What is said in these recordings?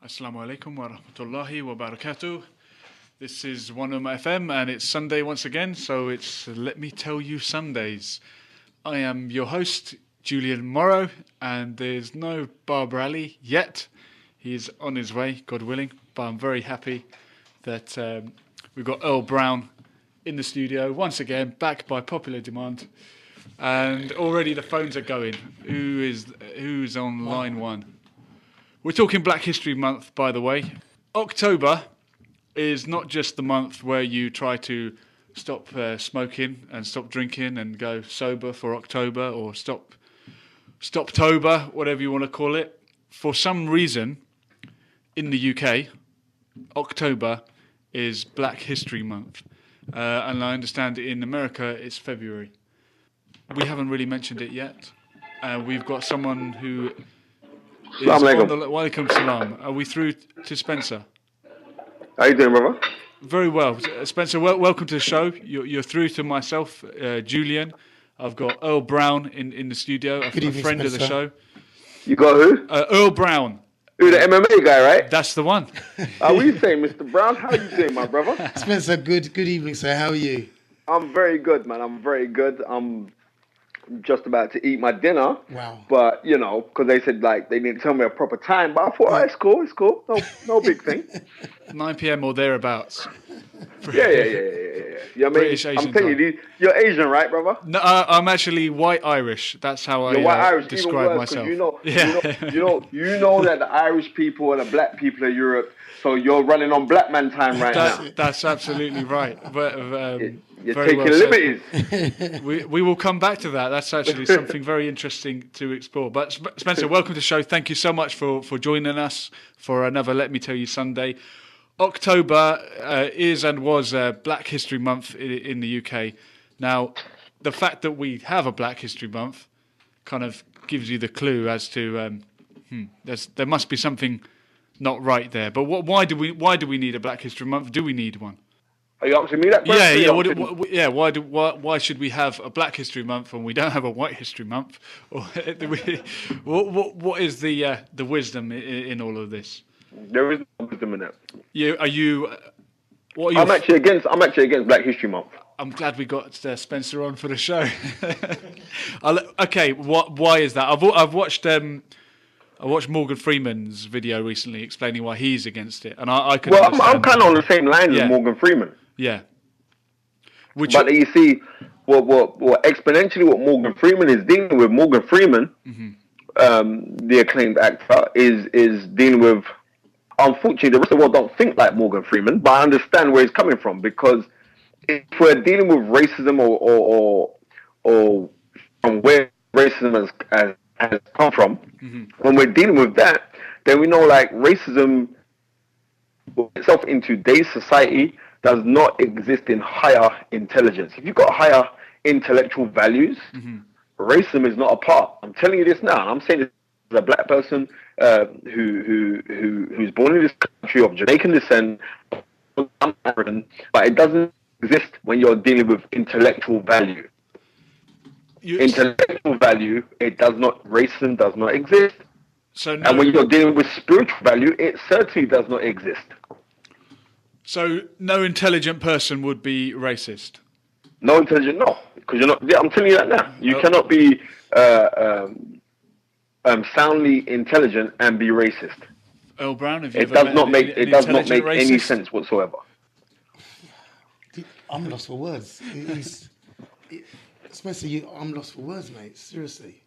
Assalamu alaikum wa rahmatullahi wa barakatuh. This is 1 FM and it's Sunday once again, so it's Let Me Tell You Sundays. I am your host, Julian Morrow, and there's no Barbara Ali yet. He's on his way, God willing, but I'm very happy that we've got Earl Brown in the studio once again, back by popular demand. And already the phones are going. Who's on line one? We're talking Black History Month, by the way. October is not just the month where you try to stop smoking and stop drinking and go sober for October, or Stoptober, whatever you want to call it. For some reason, in the UK, October is Black History Month. And I understand in America it's February. We haven't really mentioned it yet. We've got someone who is on the... Walaikum salam. Are we through to Spencer? How you doing, brother? Very well. Spencer, welcome to the show. You're through to myself, Julian. I've got Earl Brown in the studio, a friend Spencer. Of the show. You got who? Earl Brown. Who, the MMA guy, right? That's the one. What are you saying, Mr. Brown? How you doing, my brother? Spencer, good evening, sir. How are you? I'm very good, man. I'm very good. I'm just about to eat my dinner. Wow. But, you know, because they said, like, they didn't tell me a proper time. But I thought, oh, it's cool. No big thing. 9 p.m. or thereabouts. Yeah. You know what I mean? I'm telling you, you're Asian, right, brother? No, I'm actually white Irish. That's how I describe myself. You know that the Irish people and the black people of Europe, so you're running on black man time now. That's absolutely right. But, you're taking liberties. We will come back to that. That's actually something very interesting to explore. But Spencer, welcome to the show. Thank you so much for joining us for another Let Me Tell You Sunday. October is and was Black History Month in the UK. Now, the fact that we have a Black History Month kind of gives you the clue as to there must be something not right there. But why do we need a Black History Month? Do we need one? Are you asking me that question? Yeah. Why should we have a Black History Month when we don't have a White History Month? Or what is the wisdom in all of this? There is no wisdom in it. I'm actually against Black History Month. I'm glad we got Spencer on for the show. Okay, why is that? I've watched Morgan Freeman's video recently explaining why he's against it, and I could. Well, I'm kind of on the same line as Morgan Freeman. Yeah. But you see, what exponentially what Morgan Freeman is dealing with. Morgan Freeman, the acclaimed actor, is dealing with. Unfortunately, the rest of the world don't think like Morgan Freeman, but I understand where he's coming from, because if we're dealing with racism or from where racism has come from, when we're dealing with that, then we know like racism itself in today's society does not exist in higher intelligence. If you've got higher intellectual values, racism is not a part. I'm telling you this now, and I'm saying this as a black person who's born in this country of Jamaican descent, African, but it doesn't exist when you're dealing with intellectual value. Intellectual value, racism does not exist. And when you're dealing with spiritual value, it certainly does not exist. So no intelligent person would be racist? No, because you're not. Yeah, I'm telling you that now. You cannot be soundly intelligent and be racist. Earl Brown, it does not make any sense whatsoever. I'm lost for words. Spencer, I'm lost for words, mate. Seriously.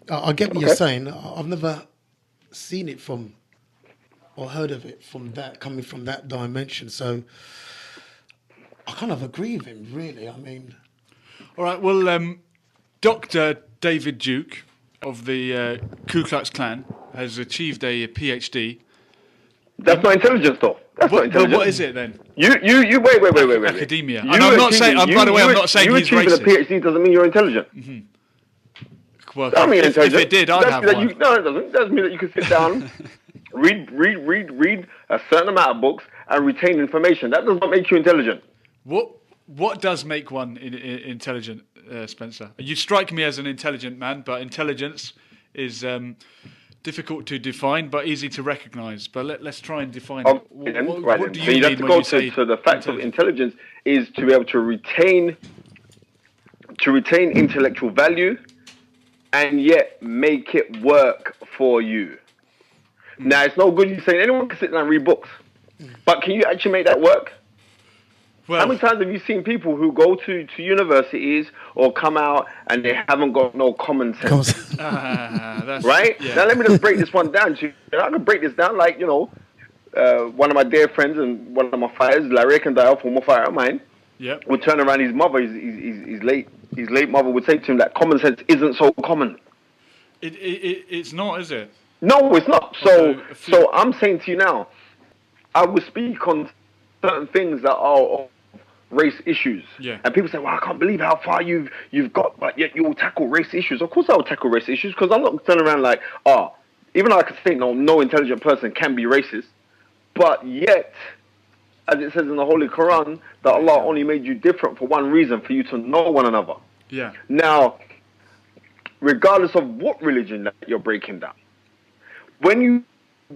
I get what you're saying. I've never seen it from or heard of it coming from that dimension. So I kind of agree with him, really. I mean, all right. Well, Dr. David Duke of the Ku Klux Klan has achieved a PhD. That's not intelligence, though. That's not intelligence. What is it then? You wait. Academia. And I'm not saying. By the way, I'm not saying he's racist. You achieving a PhD doesn't mean you're intelligent. Well, if it did, I'd have one. No, it doesn't. It doesn't mean that you can sit down, read a certain amount of books and retain information. That does not make you intelligent. What does make one intelligent, Spencer? You strike me as an intelligent man, but intelligence is Difficult to define, but easy to recognise. But let's try and define Right it. then. What do So you you'd have mean to when go you say to the facts of intelligence is to be able to retain intellectual value and yet make it work for you. Now, it's no good you saying anyone can sit down and read books, but can you actually make that work? Well, how many times have you seen people who go to universities or come out and they haven't got no common sense? Right? Yeah. Now, let me just break this one down to you. I can break this down like, one of my dear friends and one of my fighters, Larry Kendall, former fighter of mine, would turn around his mother, his late mother would say to him that common sense isn't so common. It's not, is it? No, it's not. So I'm saying to you now, I will speak on certain things that are of race issues. Yeah. And people say, well, I can't believe how far you've got, but yet you'll tackle race issues. Of course I will tackle race issues, because I'm not turning around like, even though I can say no intelligent person can be racist, but yet, as it says in the Holy Quran, that Allah only made you different for one reason, for you to know one another. Yeah. Now, regardless of what religion that you're breaking down, when you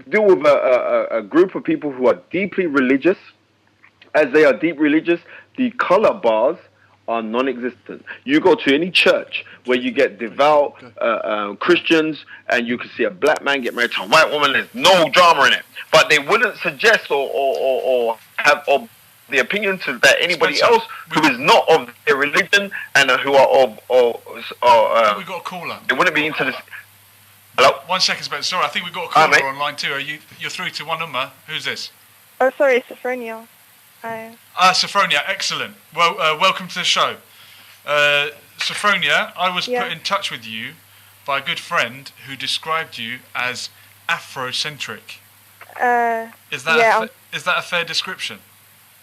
deal with a group of people who are deeply religious, as they are deep religious, the color bars are non-existent. You go to any church where you get devout Christians, and you can see a black man get married to a white woman. There's no drama in it, but they wouldn't suggest or have the opinion to that anybody else who is not of their religion and who are we got a caller. They wouldn't be into this. Hello. 1 second, Spencer. Sorry, I think we've got a caller online too. You're through to One Ummah. Who's this? Oh, sorry, it's Sophronia. Hi. Sophronia, excellent. Well, welcome to the show. Sophronia, I was put in touch with you by a good friend who described you as Afrocentric. Is that a fair description?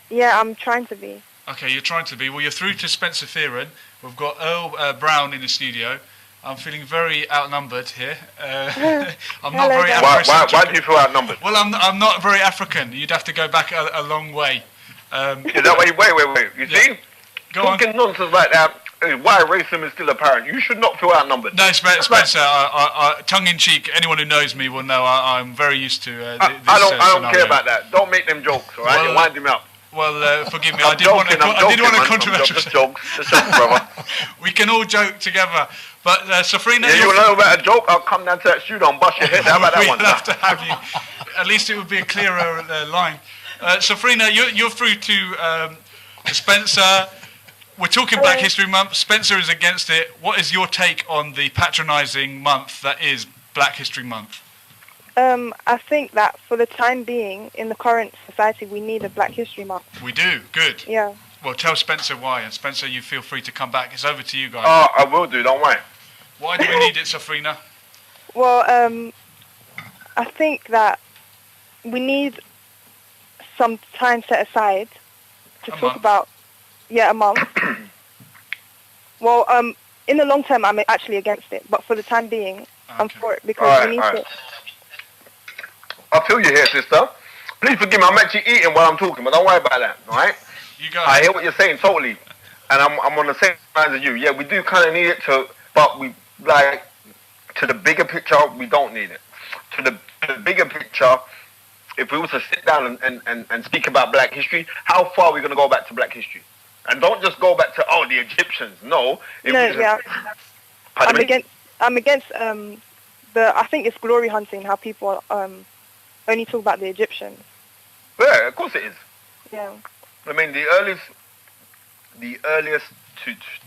Yeah, I'm trying to be. Okay, you're trying to be. Well, you're through to Spencer Fearon. We've got Earl Brown in the studio. I'm feeling very outnumbered here. I'm not very Afrocentric. Why do you feel outnumbered? Well, I'm not very African. You'd have to go back a long way. Is that wait. You see? Talking nonsense like that is why racism is still apparent. You should not feel outnumbered. No, Spencer, tongue-in-cheek, anyone who knows me will know I'm very used to this I don't care about that. Don't make them jokes, all right? Well, you're winding me up. Well, forgive me. I did want a controversial... Just jokes, brother. We can all joke together. But, Safrina... Yeah, you know about a joke? I'll come down to that studio and bust your head. How about that one? We'll have to have you. At least it would be a clearer line. Safrina, you're through to Spencer. We're talking Black History Month. Spencer is against it. What is your take on the patronising month that is Black History Month? I think that for the time being, in the current society, we need a Black History Month. We do? Good. Yeah. Well, tell Spencer why. And Spencer, you feel free to come back. It's over to you guys. I will do, don't worry. Why do we need it, Safrina? Well, I think that we need some time set aside to talk about... Yeah, a month. Well, in the long term, I'm actually against it. But for the time being, I'm for it because we need to... I feel you here, sister. Please forgive me. I'm actually eating while I'm talking, but don't worry about that, all right? You go. I hear what you're saying, totally. And I'm on the same lines as you. Yeah, we do kind of need it but we, like, to the bigger picture, we don't need it. To the bigger picture, if we were to sit down and speak about Black history, how far are we going to go back to Black history? And don't just go back to, the Egyptians. No. I'm against I think it's glory hunting, how people only talk about the Egyptians. Yeah, of course it is. Yeah. I mean, the earliest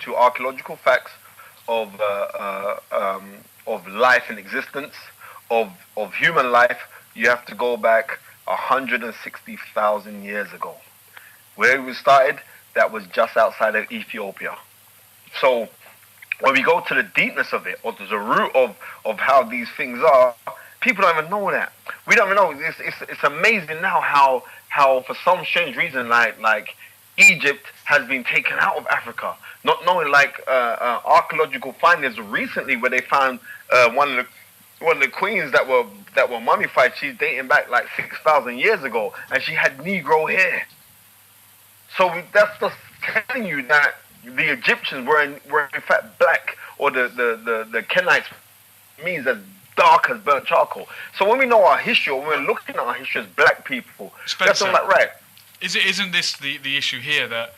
to archaeological facts of life and existence, of human life, you have to go back 160,000 years ago. Where we started, that was just outside of Ethiopia. So when we go to the deepness of it, or to the root of how these things are, people don't even know that. We don't even know. It's amazing now how for some strange reason, like Egypt has been taken out of Africa. Not knowing, archaeological findings recently where they found one of the queens that were mummified. She's dating back like 6,000 years ago, and she had Negro hair. So that's just telling you that the Egyptians were in fact black, or the Kenites means that dark as burnt charcoal. So when we know our history, or when we're looking at our history as black people, that's not like right. Isn't this the issue here, that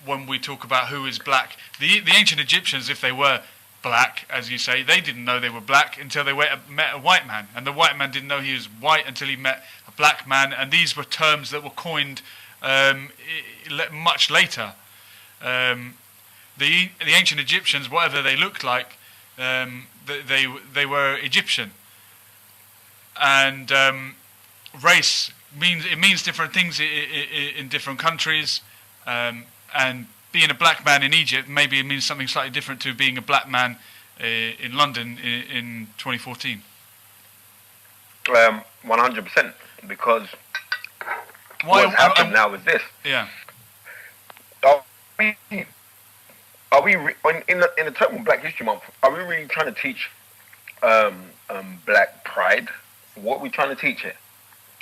when we talk about who is black, the ancient Egyptians, if they were black, as you say, they didn't know they were black until they met a white man, and the white man didn't know he was white until he met a black man, and these were terms that were coined much later. The ancient Egyptians, whatever they looked like, they were Egyptian, and race means different things in different countries, and being a black man in Egypt maybe it means something slightly different to being a black man in London in 2014. 100%, because what's happened now is this. Yeah. Are we in the term of Black History Month? Are we really trying to teach black pride? What are we trying to teach it?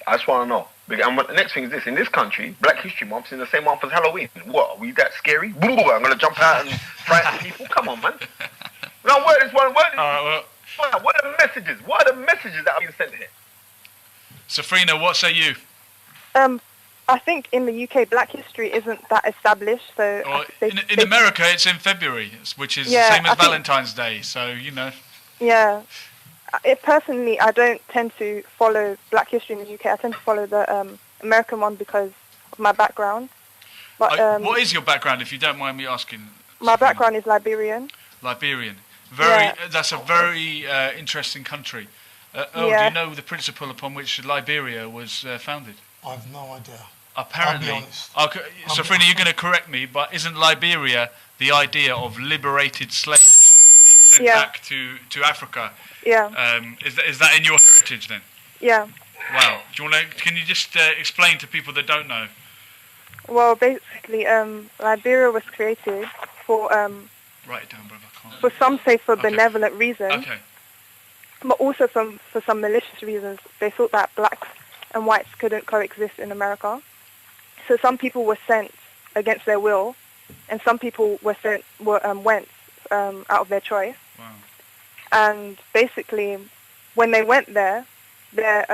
I just want to know. And the next thing is this: in this country, Black History Month is in the same month as Halloween. What? Are we that scary? I'm gonna jump out and frighten people. Come on, man. No, what are the messages? What are the messages that are being sent here? Safrina, what say you? I think in the UK, Black history isn't that established. So in America, it's in February, which is the same as Valentine's Day. So you know. Yeah. Personally, I don't tend to follow Black history in the UK. I tend to follow the American one because of my background. But what is your background, if you don't mind me asking? My background is Liberian. Liberian. That's a very interesting country. Do you know the principle upon which Liberia was founded? I have no idea. Apparently, I'll be honest. Safrina, you're going to correct me, but isn't Liberia the idea of liberated slaves being sent back to Africa? Yeah. Is that in your heritage then? Yeah. Wow. Can you just explain to people that don't know? Well, basically, Liberia was created for write it down, brother. For some say for benevolent reasons. Okay. But also for some malicious reasons. They thought that blacks and whites couldn't coexist in America. So some people were sent against their will, and some people went out of their choice. Wow. And basically, when they went there, their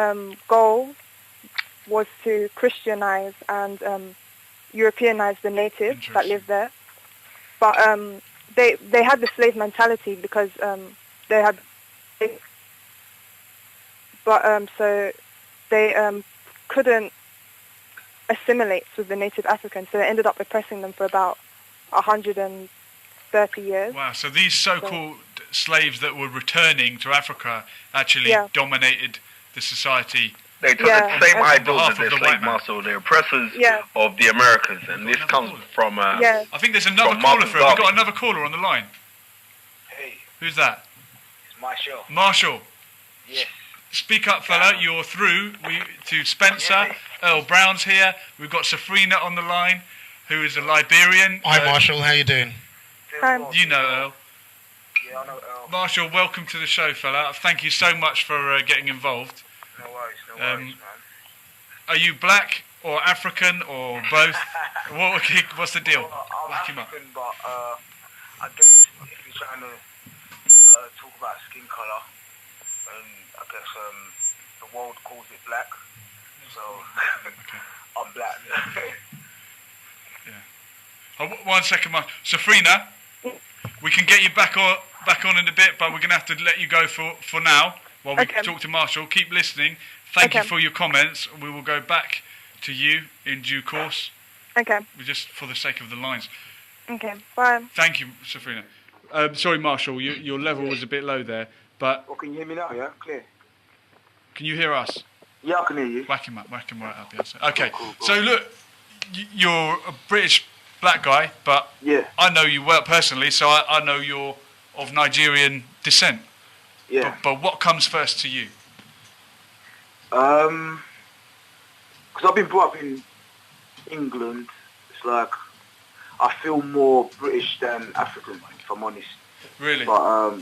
goal was to Christianize and Europeanize the natives that lived there. But they had the slave mentality because so they couldn't assimilate with the native Africans, so they ended up oppressing them for about 130 years. Wow, so these so-called slaves that were returning to Africa actually dominated the society. They took the same ideals as their slave master, the oppressors of the Americans, and this comes from... I think there's another caller for it. We've got another caller on the line. Hey. Who's that? It's Marshall. Marshall. Yes. Speak up, fella. You're through to Spencer. Yeah. Earl Brown's here. We've got Safrina on the line, who is a Liberian. Hi, Marshall. How you doing? You know Earl. Yeah, I know Earl. Marshall, welcome to the show, fella. Thank you so much for getting involved. No worries, man. Are you black or African or both? What's the deal? Well, I'm African, but I guess if you're trying to talk about skin colour, and I guess the world calls it black, so I'm black. Yeah. 1 second, Safrina, we can get you back on in a bit, but we're going to have to let you go for now while we talk to Marshall. Keep listening. Thank you for your comments. We will go back to you in due course. Okay. Just for the sake of the lines. Okay, bye. Thank you, Safrina. Sorry, Marshall, your level was a bit low there, but... Well, can you hear me now, yeah? Clear. Can you hear us? Yeah, I can hear you. Whack him right up, yes. Okay, cool. So look, you're a British black guy, but I know you well personally, so I know you're of Nigerian descent. Yeah. But what comes first to you? Because I've been brought up in England, it's like I feel more British than African, if I'm honest. Really? But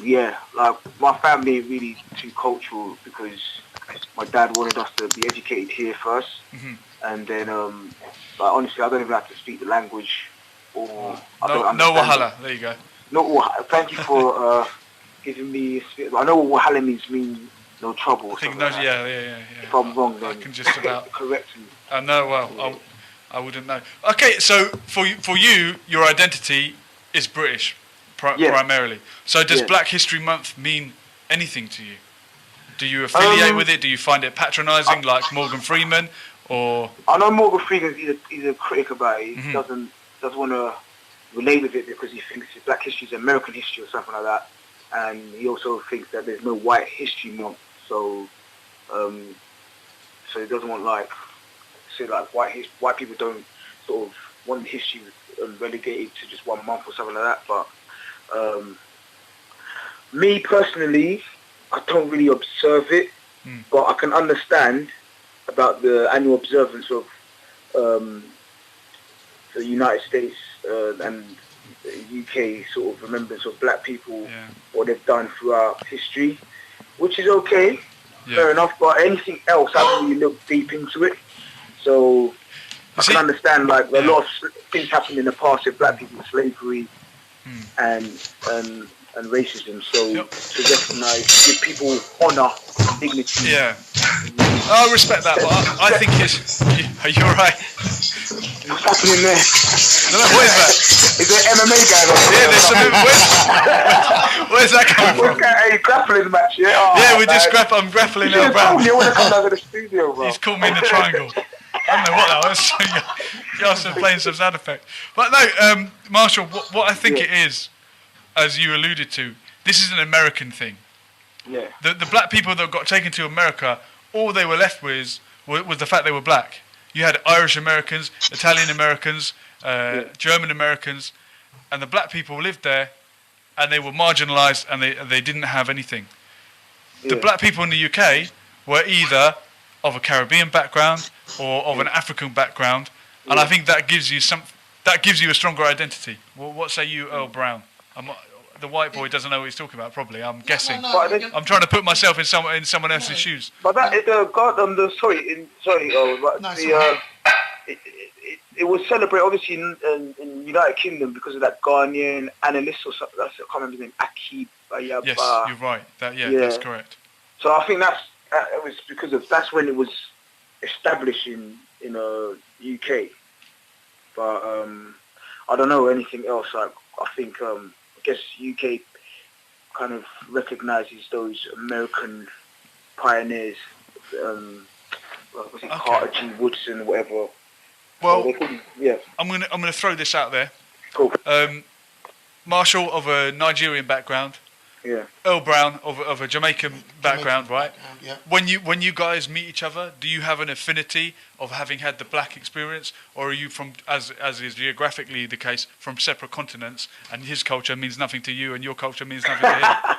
like my family really too cultural because my dad wanted us to be educated here first, and then like honestly, I don't even have to speak the language or no wahala. There you go. No, thank you for giving me. I know what Hallam means no trouble. I think no, like yeah. If I'm wrong, then I can just about correct me. No, well, I wouldn't know. Okay, so for you, your identity is British primarily. So does Black History Month mean anything to you? Do you affiliate with it? Do you find it patronising, like Morgan Freeman, or? I know Morgan Freeman. He's a critic about it. He doesn't want to relate with it because he thinks Black history is American history or something like that, and he also thinks that there's no White History Month. So he doesn't want white people don't sort of want history relegated to just 1 month or something like that. But me personally, I don't really observe it, but I can understand about the annual observance of the United States and the UK sort of remembrance of Black people, what they've done throughout history, which is okay, fair enough. But anything else, I haven't really looked deep into it, so I can understand like a lot of things happened in the past with Black people, slavery and racism. So to recognise, give people honour and dignity. Yeah, I respect that, but I think it's. You're right. What's happening there? No, what is that? Is there MMA going on? Yeah, there's some. Where's that coming from? A grappling match, yeah? We just I'm grappling Earl Brown. You want to come down to the studio, bro. He's called me in the triangle. I don't know what that was. You asked him playing some sound effect. But no, Marshall, what I think it is, as you alluded to, this is an American thing. Yeah. The Black people that got taken to America, all they were left with was the fact they were Black. You had Irish Americans, Italian Americans, German Americans, and the Black people lived there, and they were marginalised, and they didn't have anything. The Black people in the UK were either of a Caribbean background or of an African background, and I think that gives you a stronger identity. Well, what say you, Earl Brown? The white boy doesn't know what he's talking about. Probably, I'm guessing. I'm trying to put myself in someone else's shoes. But that it was celebrated obviously in United Kingdom because of that Ghanaian analyst or something. I can't remember his name. Akib. Yes, you're right. That's correct. So I think it was because that's when it was established in UK. But I don't know anything else. Like I think. I guess UK kind of recognises those American pioneers, Carter G. Woodson or whatever. Well, so I'm gonna throw this out there. Cool. Marshall of a Nigerian background. Yeah. Earl Brown of a Jamaican background, right? Yeah. When you guys meet each other, do you have an affinity of having had the Black experience, or are you from, as is geographically the case, from separate continents, and his culture means nothing to you, and your culture means nothing to him?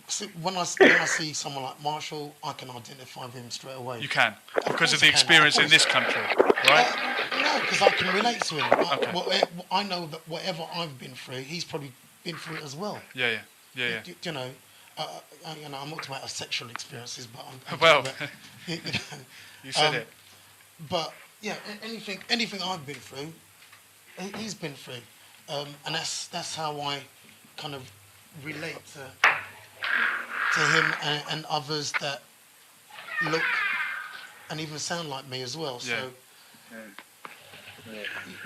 See, when I see someone like Marshall, I can identify with him straight away. You can, because of the experience in this country, right? No, because I can relate to him. Okay. I know that whatever I've been through, he's probably been through it as well. Yeah. You know, I'm not talking about sexual experiences, but you said it. But yeah, anything I've been through, he's been through, and that's how I kind of relate to him and others that look and even sound like me as well. So,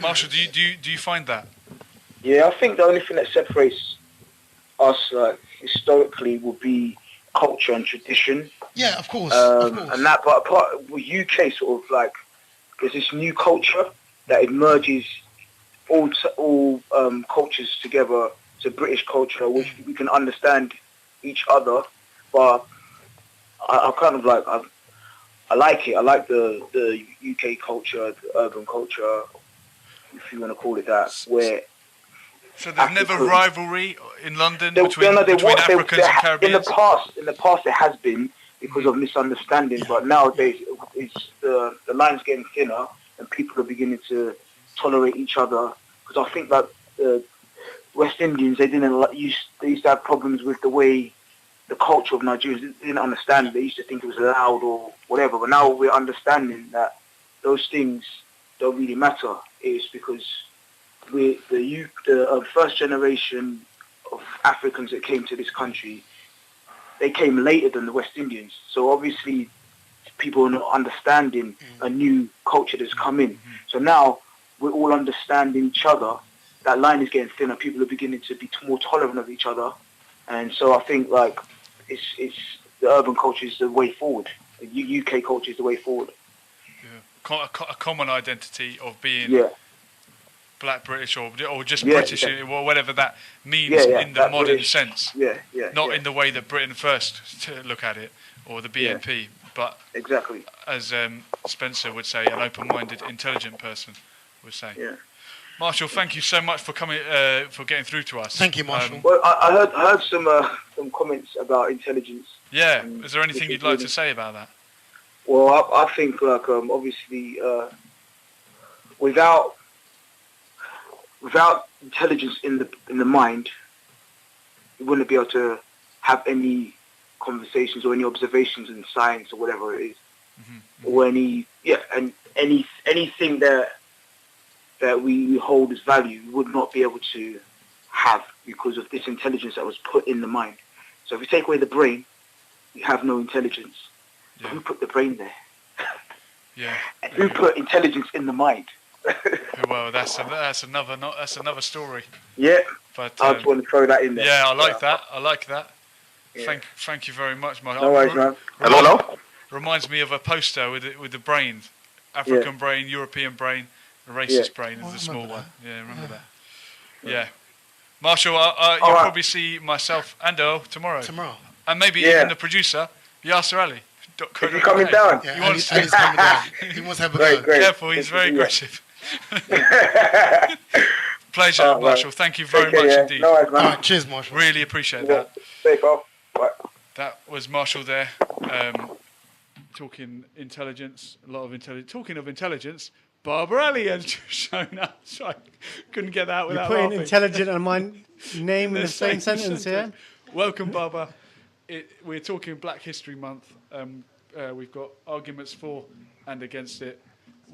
Marshall, do you find that? Yeah, I think the only thing that separates us historically would be culture and tradition. Yeah, of course. And that, but apart with UK, sort of like there's this new culture that emerges all cultures together. It's a British culture which we can understand each other, but I kind of like I like it. I like the UK culture, the urban culture, if you want to call it that, where. So there's never rivalry in London between Africans and Caribbeans? In the past there has been because of misunderstanding, but nowadays it's the line's getting thinner and people are beginning to tolerate each other. Because I think that West Indians, they used to have problems with the way the culture of Nigerians, they didn't understand it. They used to think it was loud or whatever, but now we're understanding that those things don't really matter. It's because the first generation of Africans that came to this country, they came later than the West Indians. So obviously, people are not understanding a new culture that's come in. So now we're all understanding each other. That line is getting thinner. People are beginning to be more tolerant of each other, and so I think like it's the urban culture is the way forward. The UK culture is the way forward. Yeah. A common identity of being Black British or just British, or whatever that means in the modern British sense. Not in the way that Britain first to look at it, or the BNP, but exactly as Spencer would say, an open-minded, intelligent person would say. Yeah. Marshall, thank you so much for coming, for getting through to us. Thank you, Marshall. Well, I heard some comments about intelligence. Yeah. Is there anything you'd like to say about that? Well, I think like obviously without intelligence in the mind, you wouldn't be able to have any conversations or any observations in science or whatever it is, or anything that we hold as value, we would not be able to have because of this intelligence that was put in the mind. So if you take away the brain, you have no intelligence. So who put the brain there? And who put intelligence in the mind? Well, that's another story. Yeah, but I just want to throw that in there. Yeah, I like that. Yeah. Thank you very much, Mark. No worries, man. Hello. Reminds me of a poster with the brains, African brain, European brain, a racist brain is the small one. Yeah, remember that. Yeah, Marshall, you'll probably see myself and Earl tomorrow, and maybe even the producer, Yasser Ali. Is he coming down? Yeah, he's coming down. He wants to have a go. Careful, he's very aggressive. Pleasure, Marshall. Thank you very much indeed. No worries, man. All right, cheers, Marshall. Really appreciate that. Take off. That was Marshall there, talking intelligence, a lot of intelligence. Talking of intelligence, Barbara Ali has shown up. So I couldn't get that out without You're putting laughing. intelligent and my name in the same sentence here? Welcome, Barbara. We're talking Black History Month. We've got arguments for and against it.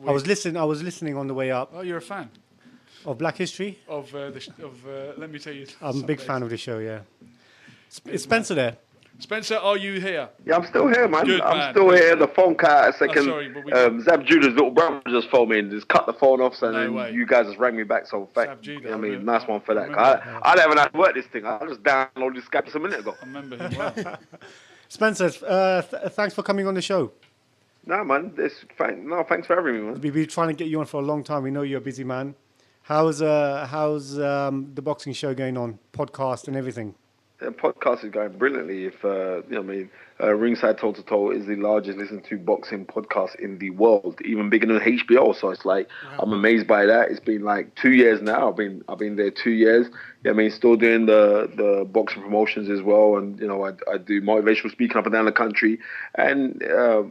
I was listening on the way up. Oh, you're a fan of Black History? Let me tell you. I'm a big fan of the show. Yeah. Is Spencer there? Spencer, are you here? Yeah, I'm still here, man. Good, I'm still here. The phone cut out a second. Sorry, but Zab Judah's little brother just phoned me and just cut the phone off, and then you guys just rang me back. So, nice one for that. I haven't had to work this thing. I just downloaded Skype just a minute ago. I remember him well. Spencer, thanks for coming on the show. No, man. Thanks for having me, man. We've been trying to get you on for a long time. We know you're a busy man. How's the boxing show going on? Podcast and everything. The podcast is going brilliantly. Ringside Toe to Toe is the largest listened to boxing podcast in the world, even bigger than HBO. So it's like I'm amazed by that. It's been like 2 years now. I've been there 2 years. Still doing the boxing promotions as well, and I do motivational speaking up and down the country, and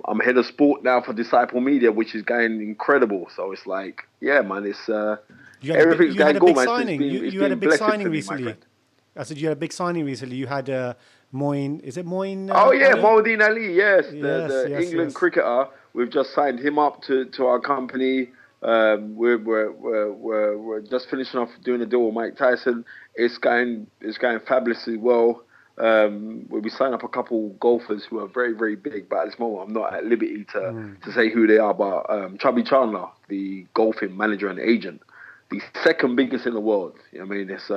I'm head of sport now for Disciple Media, which is going incredible. So it's like, man, it's everything's going good, man. You had a big signing recently. I said you had a big signing recently. You had Moin. Is it Moin? Moeddin Ali. Yes, the England cricketer. We've just signed him up to our company. We're just finishing off doing a deal with Mike Tyson. It's going fabulously well. We'll be signing up a couple golfers who are very, very big, but at this moment I'm not at liberty to say who they are. But Chubby Chandler, the golfing manager and agent, the second biggest in the world. It's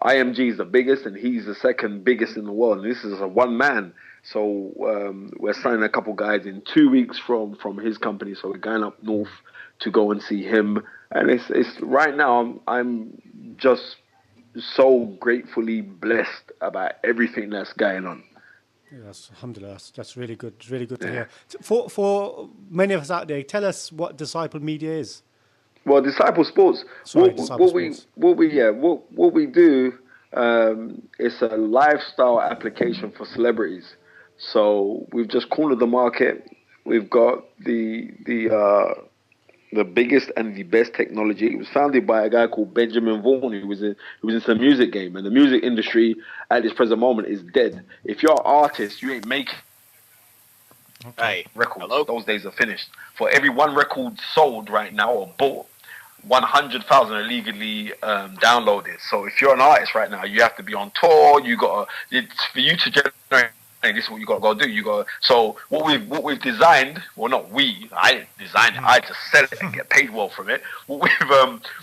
IMG is the biggest, and he's the second biggest in the world. And this is a one man. So we're signing a couple guys in 2 weeks from his company. So we're going up north to go and see him. And it's right now I'm just so gratefully blessed about everything that's going on. Yes, alhamdulillah. That's really good. It's really good to hear. For many of us out there, tell us what Disciple Media is. Well, Disciple Sports. What we do is a lifestyle application for celebrities. So we've just cornered the market. We've got the biggest and the best technology. It was founded by a guy called Benjamin Vaughan, who was in the music game, and the music industry at this present moment is dead. If you're an artist, you ain't making records. Those days are finished. For every one record sold right now or bought, 100,000 illegally downloaded. So if you're an artist right now, you have to be on tour. For you to generate. This is what you got to do. So what we've designed. Well, not we. I didn't design it. I just sell it and get paid well from it. What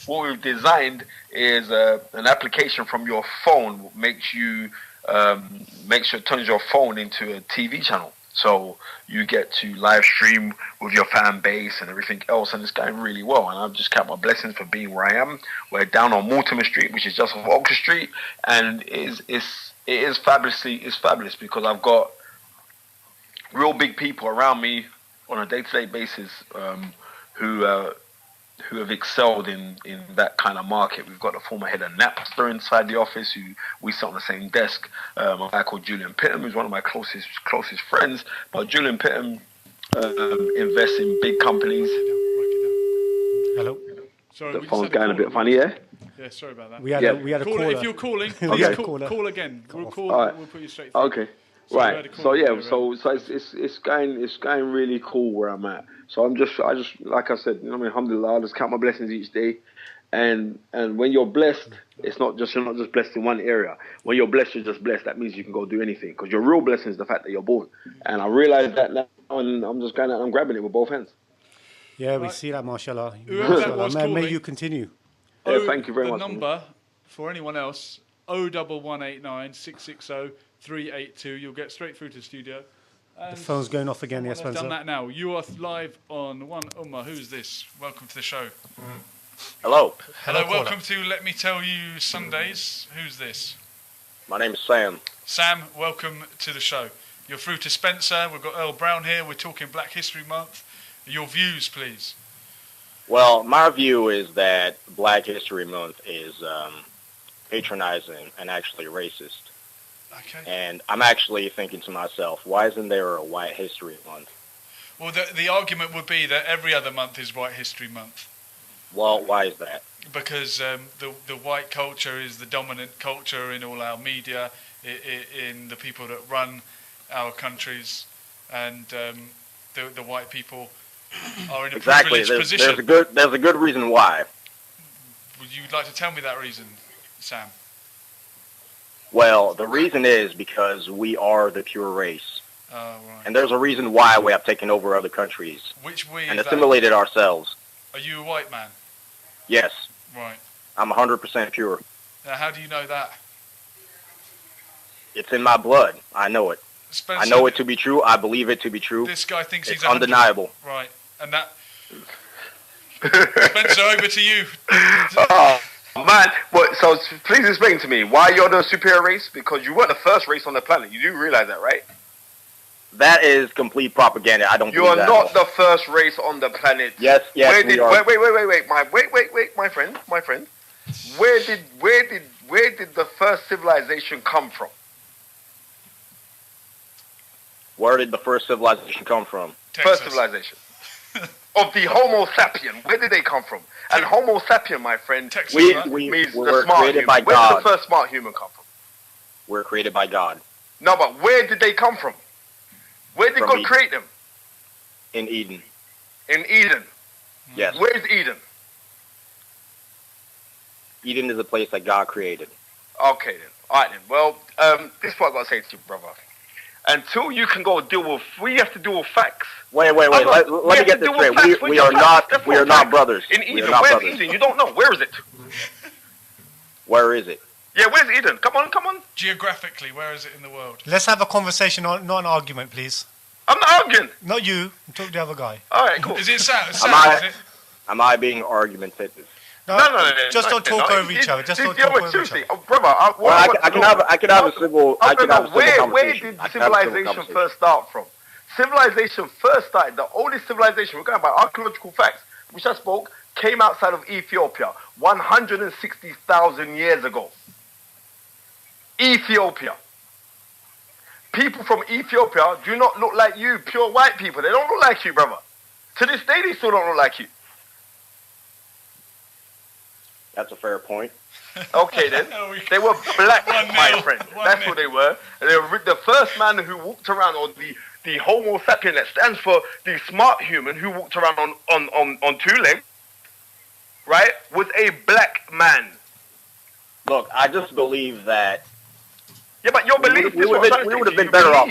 we've designed is an application from your phone. Makes sure it turns your phone into a TV channel. So you get to live stream with your fan base and everything else, and it's going really well. And I've just count my blessings for being where I am. We're down on Mortimer Street, which is just off Oxford Street, and it is fabulous because I've got real big people around me on a day-to-day basis who have excelled in that kind of market. We've got the former head of Napster inside the office who we sit on the same desk. A guy called Julian Pittham, who's one of my closest friends. But Julian Pittham invests in big companies. Hello. Sorry, The phone's going a bit funny, yeah? Yeah, sorry about that. We had a caller. If you're calling, Okay. please call again. We'll call. All right. We'll put you straight through. Okay. So we had a Right. call So yeah. earlier. So it's going really cool where I'm at. So I just like I said, you know, what I mean, alhamdulillah, I just count my blessings each day. And when you're blessed, you're not just blessed in one area. When you're blessed, you're just blessed. That means you can go do anything. Because your real blessing is the fact that you're born. And I realize that now, and I'm just going out and I'm grabbing it with both hands. Yeah, we see that, mashallah. Whoever that was May calling- you continue. Yeah, thank you very the much. The number for anyone else, 01189 660 382. You'll get straight through to the studio. And The phone's going off again, yes, I've done Spencer. that now. You are live on One Ummah. Who's this? Welcome to the show. Hello, Hello, welcome to Let Me Tell You Sundays. Who's this? my name is Sam. Sam, welcome to the show. You're through to Spencer. We've got Earl Brown here. We're talking Black History Month. Your views, please. Well, my view is that Black History Month is patronizing and actually racist. Okay. And I'm actually thinking to myself, why isn't there a White History Month? Well, the argument would be that every other month is White History Month. Well, why is that? Because the white culture is the dominant culture in all our media, in the people that run our countries, and the white people are in a Exactly. privileged position. There's a good reason why. Would you like to tell me that reason, Sam? Well, the reason is because we are the pure race. Oh, right. And there's a reason why we have taken over other countries Which we and assimilated ourselves. Are you a white man? Yes, Right. I'm 100% pure. Now, how do you know that? It's in my blood. I know it. Spencer, I know it to be true. I believe it to be true. This guy thinks It's he's 100. undeniable. Right. And that... Spencer, over to you. Oh, man. So please explain to me why you're the superior race, because you weren't the first race on the planet. You do realize that, right? That is complete propaganda. I don't You believe are that not at all. the first race on the planet. Yes, we are. Wait, my friend. Where did the first civilization come from? Where did the first civilization come from? Texas. First civilization. Of the Homo sapien. Where did they come from? And Homo sapien, my friend, Texas, We right? means were the smart created human. by Where God. did the first smart human come from? We're created by God No, but where did they come from? Where did From God Eden. create them? in Eden. In Eden. Yes. Where is Eden? Eden is a place that God created. Okay then. All right then. Well, this is what I got to say to you, brother. Until you can go deal with, we have to deal with facts. Wait. Let me get this straight. We are not brothers. In We Eden, are not where's brothers. Eden? You don't know. Where is it? Where is it? Yeah, where's Eden? Come on. Geographically, where is it in the world? Let's have a conversation, not an argument, please. I'm not arguing. Not you. Talk to the other guy. All right, cool. Is it Sam? I- Is it? Am I being argumentative? No, just don't talk over each other. Just don't talk over each seriously, other. brother. Well, I can have a civil. I can have a civil Where conversation. did I can have a civil civilization conversation. first start from? Civilization first started, the oldest civilization, we're going by archaeological facts, which I spoke, came outside of Ethiopia 160,000 years ago. Ethiopia. People from Ethiopia do not look like you, pure white people. They don't look like you, brother. To this day, they still don't look like you. That's a fair point. Okay then. They were black, my friend. That's what they were. And they were the first man who walked around, or the Homo sapien, that stands for the smart human who walked around on two legs. right, was a black man. Look, I just believe that. Yeah, but your belief, we would have been better off.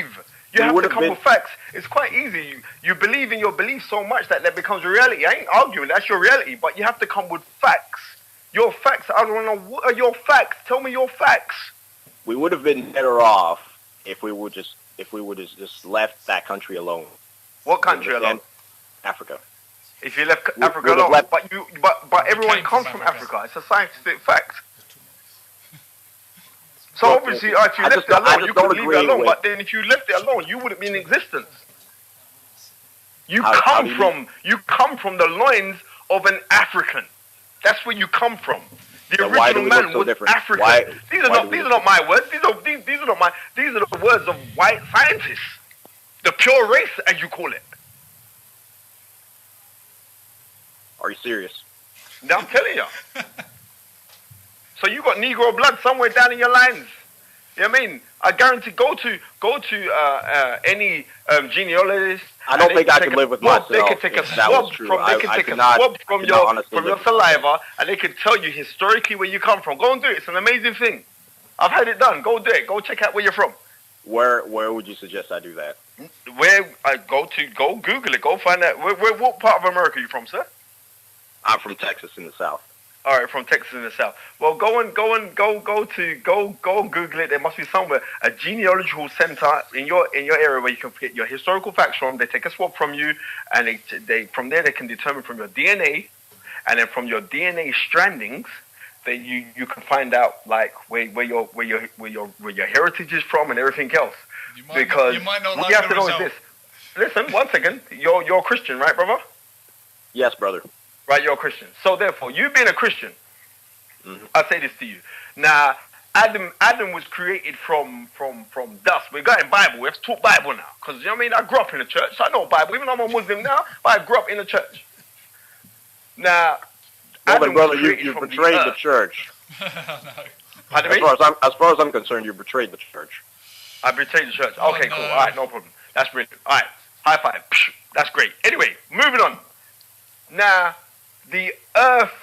You have to come with facts. It's quite easy. You believe in your belief so much that becomes reality. I ain't arguing. That's your reality. But you have to come with facts. Your facts. I don't know. What are your facts? Tell me your facts. We would have been better off if we would have just left that country alone. What country alone? Africa. If you left Africa alone, but everyone comes from Africa. It's a scientific fact. So obviously, if you left it alone, you could leave it alone. But then, if you left it alone, you wouldn't be in existence. You come from the loins of an African. That's where you come from. The original man was African. These are not my words. These are the words of white scientists. The pure race, as you call it. Are you serious? I'm telling you. So you got Negro blood somewhere down in your lines. You know what I mean? I guarantee go to any genealogist. I don't think I could live with myself. They could take a swab from your saliva, and they can tell you historically where you come from. Go and do it. It's an amazing thing. I've had it done. Go do it. Go check out where you're from. Where would you suggest I do that? Where I go Google it. Go find out. What part of America are you from, sir? I'm from Texas in the South. All right, from Texas in the South. Well, go and Google it. There must be somewhere a genealogical center in your area where you can get your historical facts from. They take a swab from you, and they from there they can determine from your DNA, and then from your DNA strandings, that you can find out like where your heritage is from and everything else. You might not what you have to know is this. Listen, 1 second. You're a Christian, right, brother? Yes, brother. Right, you're a Christian. So therefore, you being a Christian, I say this to you. Now, Adam was created from dust. We got in Bible. We have to talk Bible now. Because, you know what I mean? I grew up in the church. So I know Bible. Even though I'm a Muslim now, but I grew up in the church. Now, Adam brother, you betrayed the church. As far as I'm concerned, you betrayed the church. I betrayed the church. Okay, cool. All right, no problem. That's brilliant. All right, high five. That's great. Anyway, moving on. Now, the Earth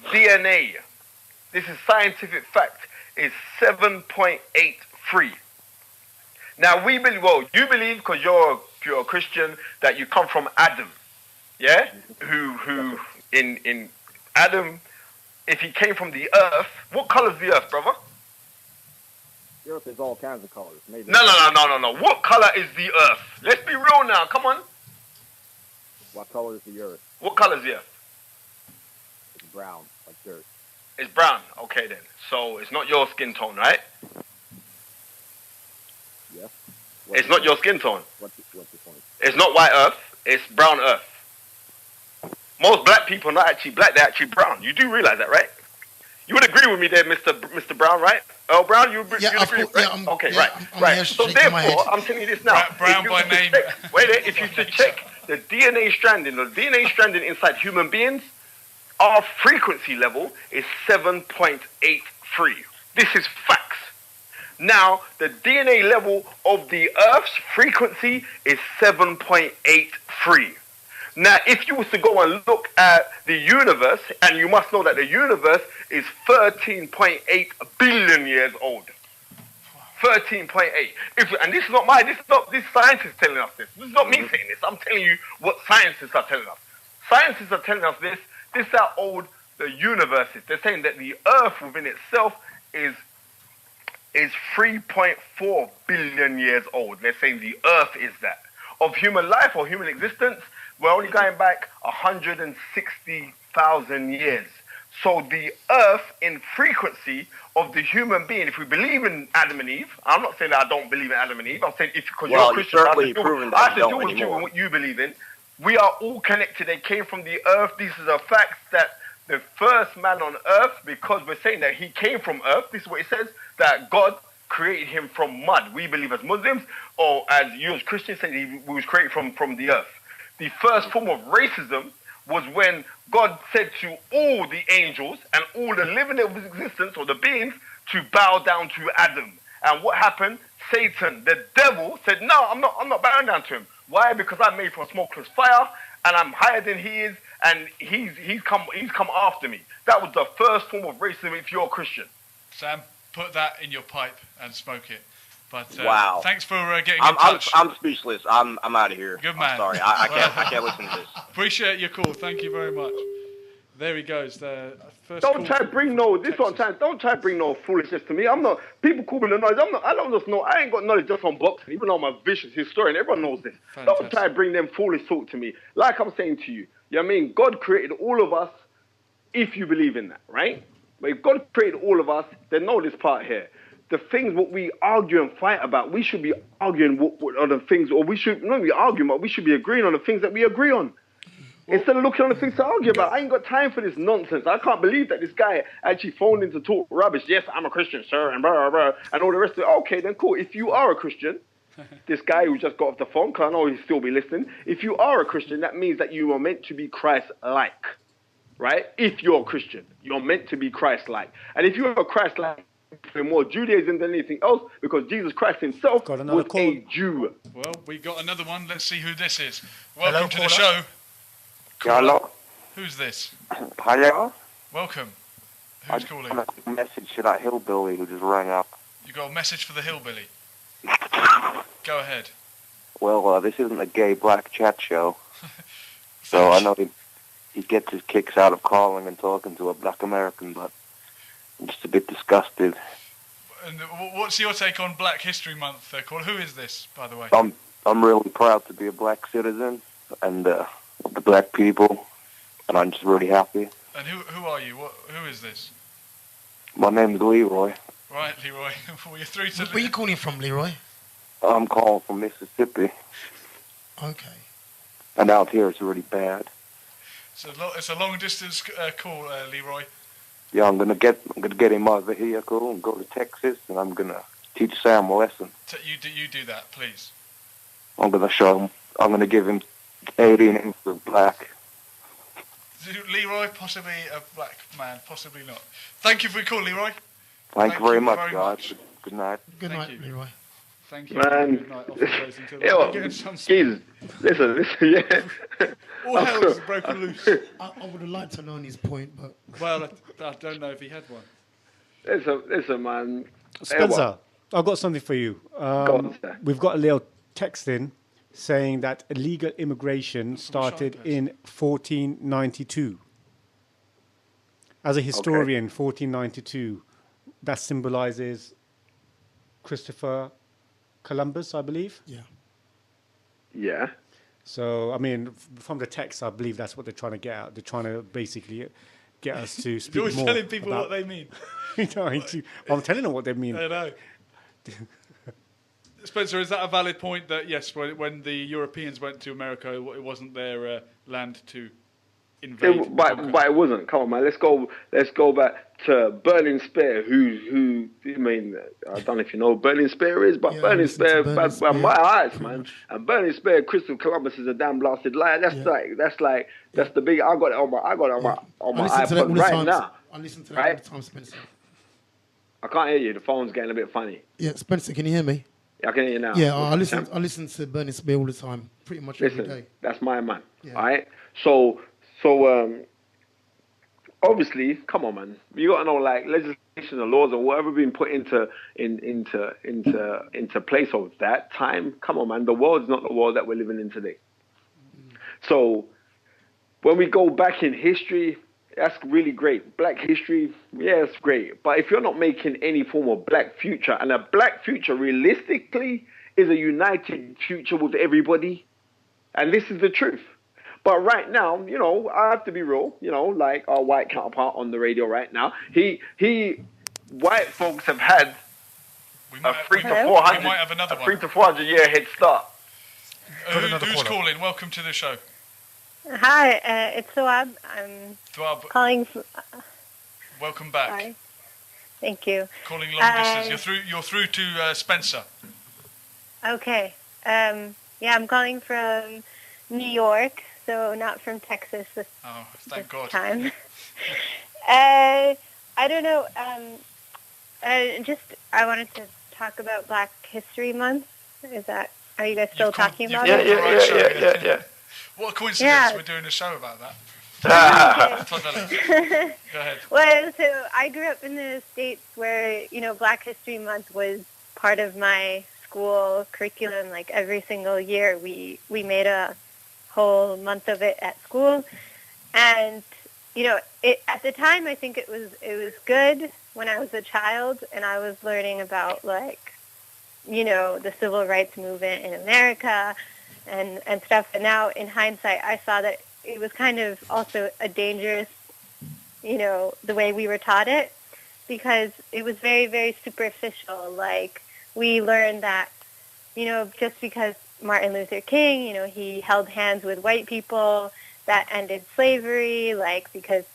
DNA, this is scientific fact, is 7.83. Now, you believe, because you're a Christian, that you come from Adam, yeah? Who in Adam, if he came from the Earth, what color is the Earth, brother? The Earth is all kinds of colors. No. What color is the Earth? Let's be real now, come on. What color is the Earth? What color is the Earth? It's brown, like dirt. It's brown. Okay, then. So it's not your skin tone, right? Yeah. It's not your skin tone. What's the point? It's not white Earth. It's brown Earth. Most black people are not actually black. They're actually brown. You do realize that, right? You would agree with me there, Mr. Brown, right? Earl Brown, you agree, right? Right. So therefore, I'm telling you this now. Brown by name. If you should check the DNA stranding inside human beings, our frequency level is 7.83. This is facts. Now, the DNA level of the Earth's frequency is 7.83. Now, if you was to go and look at the universe, and you must know that the universe is 13.8 billion years old. 13.8. And this is scientists telling us this. This is not me saying this. I'm telling you what scientists are telling us. Scientists are telling us this. This is how old the universe is. They're saying that the Earth within itself is 3.4 billion years old. They're saying the Earth is that. Of human life or human existence, we're only going back 160,000 years. So the Earth in frequency of the human being, if we believe in Adam and Eve, I'm not saying that I don't believe in Adam and Eve, I'm saying because you're a Christian, I have to do with you and what you believe in. We are all connected. They came from the Earth. This is a fact that the first man on Earth, because we're saying that he came from Earth, this is what it says, that God created him from mud. We believe as Muslims, or as you as Christians say, he was created from the Earth. The first form of racism was when God said to all the angels and all the living of his existence, or the beings, to bow down to Adam. And what happened? Satan, the devil, said, no, I'm not bowing down to him. Why? Because I'm made from smokeless fire, and I'm higher than he is, and he's come after me. That was the first form of racism if you're a Christian. Sam, put that in your pipe and smoke it. But wow. Thanks for getting in touch. I'm speechless. I'm out of here. Good man. I'm sorry. I can't listen to this. Appreciate your call. Thank you very much. There he goes. The first. Don't try to bring no. This one time. Don't try to bring no foolishness to me. I'm not. People call me the knowledge. I don't just know. I ain't got knowledge just on boxing. Even though I'm a vicious historian, everyone knows this. Fantastic. Don't try to bring them foolish talk to me. Like I'm saying to you, you know what I mean? God created all of us. If you believe in that, right? But if God created all of us, then know this part here. The things what we argue and fight about, we should be arguing what are the things, or we should not be arguing, but we should be agreeing on the things that we agree on. Instead of looking on the things to argue about. I ain't got time for this nonsense. I can't believe that this guy actually phoned in to talk rubbish. Yes, I'm a Christian, sir, and blah, blah, blah, and all the rest of it. Okay, then cool. If you are a Christian, this guy who just got off the phone, because I know he'll still be listening. If you are a Christian, that means that you are meant to be Christ-like, right? If you're a Christian, you're meant to be Christ-like. And if you're a Christ-like, more Judaism than anything else, because Jesus Christ himself was a Jew. Well, we got another one. Let's see who this is. Welcome to the show. Hello. Who's this? Hello. Welcome. Who's calling? I got a message to that hillbilly who just rang up. You got a message for the hillbilly? Go ahead. Well, this isn't a gay black chat show, so I know he gets his kicks out of calling and talking to a black American, but I'm just a bit disgusted. And what's your take on Black History Month, Cole? Who is this, by the way? I'm really proud to be a black citizen and the black people, and I'm just really happy. And who are you? Who is this? My name's Leroy. Right, Leroy. Well, you're through to. Where are you calling from, Leroy? I'm calling from Mississippi. Okay. And out here it's really bad. It's a long distance call, Leroy. Yeah, I'm gonna get him out of the vehicle and go to Texas, and I'm gonna teach Sam a lesson. You do that, please. I'm gonna show him. I'm gonna give him 18 inches of black. Leroy, possibly a black man, possibly not. Thank you for your call, Leroy. Thank you very much, guys. Good night. Good night, Leroy. Thank you. Man. Good night. Jesus. Listen, yeah. All hell is broken loose. I would have liked to know his point, but... Well, I don't know if he had one. Listen, man. Spencer, I've got something for you. We've got a little text in saying that illegal immigration started in 1492. As a historian, 1492, that symbolizes Christopher Columbus, I believe. Yeah. Yeah. So, I mean, from the text, I believe that's what they're trying to get out. They're trying to basically get us to speak more. You're telling people what they mean. I'm telling them what they mean. I know. Spencer, is that a valid point that, yes, when the Europeans went to America, it wasn't their land to invade? But it wasn't. Come on, man. Let's go back to Burning Spear, who I mean, I don't know if you know who Burning Spear is, but Burning Spear, by my eyes, man. And Burning Spear, Christopher Columbus is a damn blasted liar. That's the big. I got it on my iPod right now. I listen to that all the time, Spencer. I can't hear you. The phone's getting a bit funny. Yeah, Spencer, can you hear me? I can hear you now. Yeah, I listen to Burning Spear all the time, pretty much every day. That's my man. Yeah. All right. So obviously, come on, man. You got to know, like, legislation and laws or whatever being put into place of that time. Come on, man. The world's not the world that we're living in today. So when we go back in history, that's really great. Black history, yeah, it's great. But if you're not making any form of black future, and a black future realistically is a united future with everybody, and this is the truth. But right now, I have to be real, like our white counterpart on the radio right now, white folks have had a 300 to 400 year head start. Who's calling? Welcome to the show. Hi, it's Thawab. I'm calling. Welcome back. Sorry. Thank you. Calling long distance. You're through to Spencer. Okay. Yeah, I'm calling from New York, so not from Texas this God. time. I don't know. I wanted to talk about Black History Month. Is that Are you guys still talking about yeah, it? Yeah. What a coincidence we're doing a show about that. Go ahead. Well, so I grew up in the States where, Black History Month was part of my school curriculum. Like every single year we made a whole month of it at school. And, at the time I think it was good when I was a child and I was learning about the civil rights movement in America and stuff. And now in hindsight, I saw that it was kind of also a dangerous, the way we were taught it, because it was very, very superficial. Like we learned that, just because Martin Luther King, he held hands with white people, that ended slavery, because,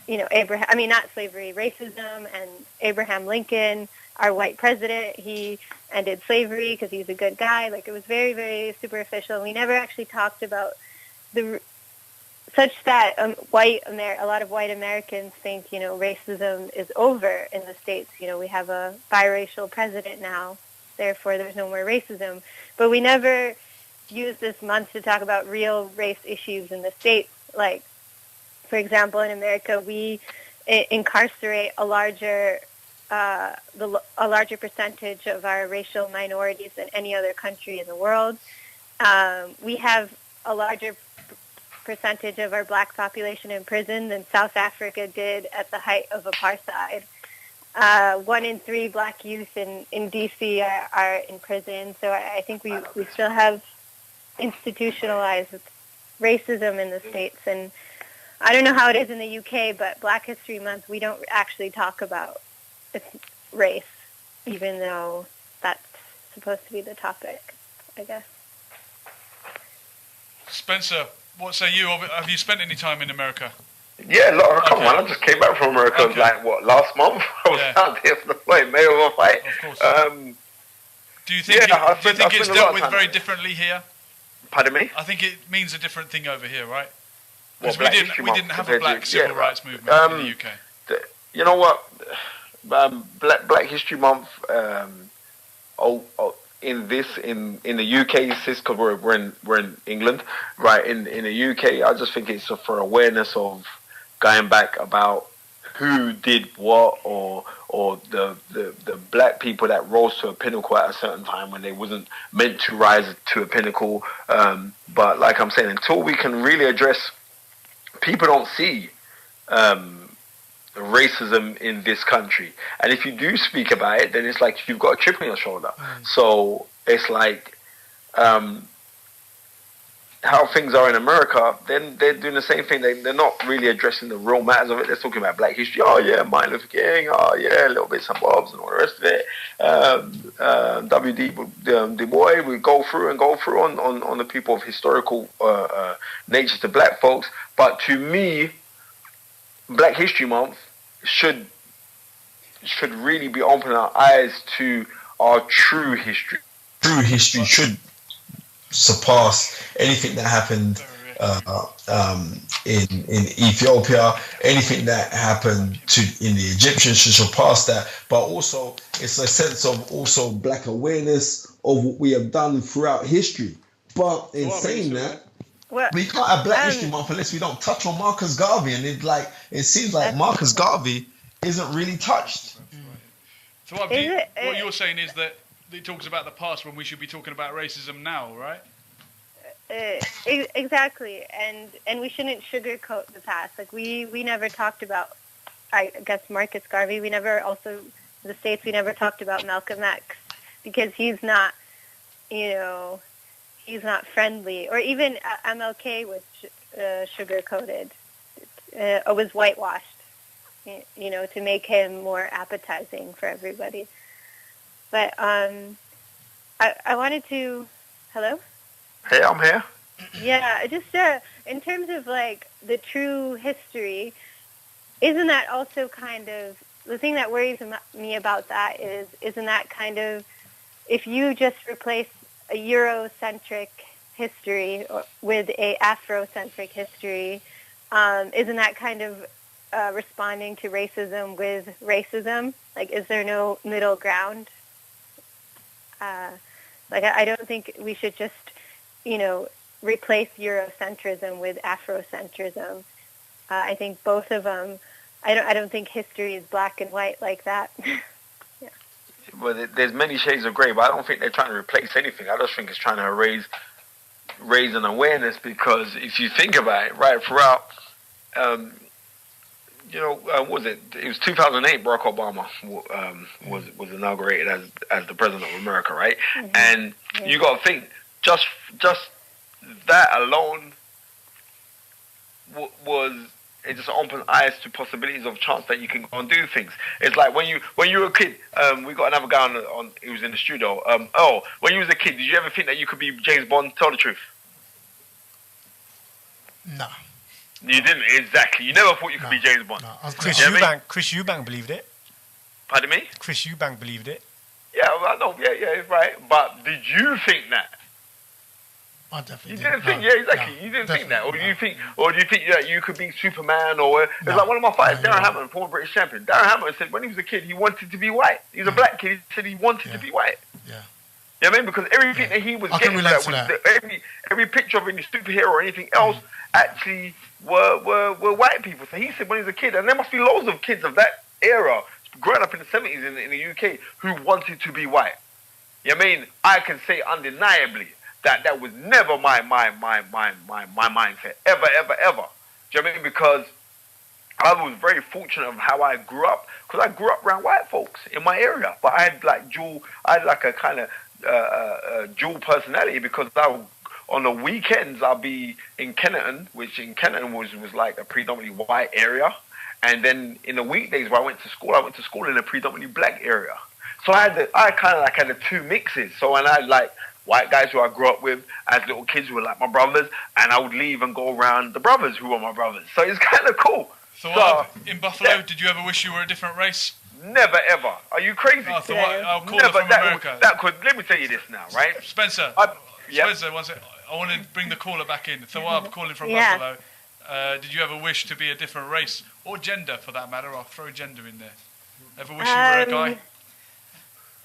not slavery, racism, and Abraham Lincoln, our white president, he ended slavery because he's a good guy. Like, it was very, very superficial. We never actually talked about such that a lot of white Americans think, racism is over in the States. We have a biracial president now, therefore there's no more racism. But we never use this month to talk about real race issues in the States. Like, for example, in America, we incarcerate a larger percentage of our racial minorities than any other country in the world. We have a larger percentage of our black population in prison than South Africa did at the height of apartheid. 1 in 3 black youth in D.C. are in prison. So I think we still have institutionalized racism in the States. And I don't know how it is in the UK, but Black History Month, we don't actually talk about race, even though that's supposed to be the topic, I guess. Spencer, what say you? Have you spent any time in America? Yeah, come on, I just came back from America last month? I was out there for the fight, May of a fight. Of course. Do you think it's dealt with very differently here? Pardon me? I think it means a different thing over here, right? Well, Because we didn't have a black civil rights movement in the UK. You know what? Black History Month, in the UK, because we're in England, right? In the UK, I just think it's for awareness of going back about who did what, or the black people that rose to a pinnacle at a certain time when they wasn't meant to rise to a pinnacle. But like I'm saying, until we can really address, people don't see racism in this country, and if you do speak about it, then it's like you've got a chip on your shoulder. So it's like how things are in America, then they're doing the same thing. They're not really addressing the real matters of it. They're talking about black history. Oh yeah, Martin Luther King. Oh yeah, a little bits and bobs and all the rest of it. Du Bois. We go through on the people of historical nature to black folks. But to me, Black History Month should really be opening our eyes to our true history. True history should surpass anything that happened in Ethiopia. Anything that happened in the Egyptians should surpass that. But also, it's a sense of also black awareness of what we have done throughout history. But in saying that, we can't have Black History Month unless we don't touch on Marcus Garvey, and it seems like Marcus Garvey isn't really touched. So what you're saying is that it talks about the past when we should be talking about racism now, right? Exactly, and we shouldn't sugarcoat the past. Like we never talked about, I guess, Marcus Garvey. We never also in the States. We never talked about Malcolm X because he's not, he's not friendly. Or even MLK was sugar-coated, was whitewashed, to make him more appetizing for everybody. But I wanted to... Hello? Hey, I'm here. Yeah, just in terms of, the true history, isn't that also kind of... The thing that worries me about that isn't that kind of... If you just replace a Eurocentric history with a Afrocentric history, isn't that kind of responding to racism with racism? Like, is there no middle ground? Like, I don't think we should just, replace Eurocentrism with Afrocentrism. I think both of them. I don't think history is black and white like that. Yeah. Well, there's many shades of grey, but I don't think they're trying to replace anything. I just think it's trying to raise an awareness, because if you think about it, right, throughout, what was it? It was 2008. Barack Obama was inaugurated as the president of America, right? Mm-hmm. And you got to think, just that alone it just opened eyes to possibilities of chance that you can go and do things. It's like when you were a kid, we got another guy on who was in the studio. When you was a kid, did you ever think that you could be James Bond? Tell the truth. No. You didn't, exactly. You never thought you could be James Bond. No. Chris Eubank believed it. Pardon me? Chris Eubank believed it. Yeah, I know. Yeah, right. But did you think that? I definitely you didn't think, yeah, exactly. You didn't think that, or do you think that you could be Superman, or it's like one of my fighters, Darren Hammond, former British champion. Darren Hammond said when he was a kid, he wanted to be white. He was a black kid. He said he wanted to be white. Yeah. You know what I mean? Because everything that he was getting, every picture of any superhero or anything else, actually were white people. So he said when he was a kid, and there must be loads of kids of that era growing up in the 70s in the UK who wanted to be white. You know what I mean? I can say undeniably that was never my mindset, ever. Do you know what I mean? Because I was very fortunate of how I grew up, because I grew up around white folks in my area, but I had like a kind of dual personality, because on the weekends I'll be in Kenneton, which in Kenneton was like a predominantly white area, and then in the weekdays where I went to school in a predominantly black area. So I kind of had the two mixes. So when I had like white guys who I grew up with as little kids who were like my brothers, and I would leave and go around the brothers who were my brothers. So it's kind of cool. So in Buffalo, did you ever wish you were a different race? Never ever. Are you crazy? Oh, I'll call it from America. Let me tell you this now, right? Spencer, one second. I want to bring the caller back in. Thawab calling from Buffalo. Did you ever wish to be a different race or gender, for that matter? I'll throw gender in there. Ever wish you were a guy?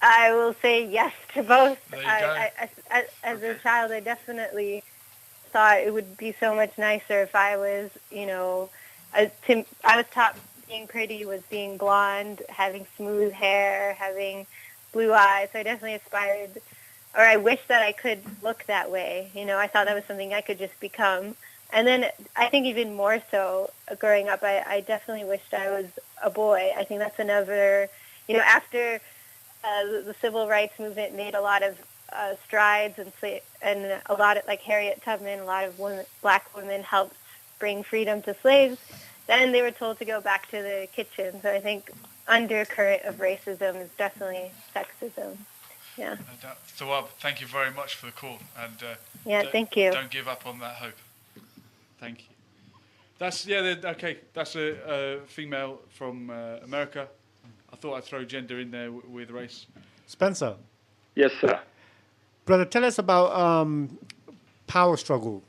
I will say yes to both. There you go. As a child, I definitely thought it would be so much nicer if I was, I was taught being pretty was being blonde, having smooth hair, having blue eyes. So I definitely aspired, or I wish that I could look that way. I thought that was something I could just become. And then I think even more so, growing up, I definitely wished I was a boy. I think that's another, after the civil rights movement made a lot of strides, and a lot of, like Harriet Tubman, a lot of black women helped bring freedom to slaves. Then they were told to go back to the kitchen. So I think undercurrent of racism is definitely sexism. Yeah. Thawab, thank you very much for the call, and thank you. Don't give up on that hope. Thank you. That's okay. That's a female from America. I thought I'd throw gender in there with race. Spencer. Yes, sir. Brother, tell us about power struggle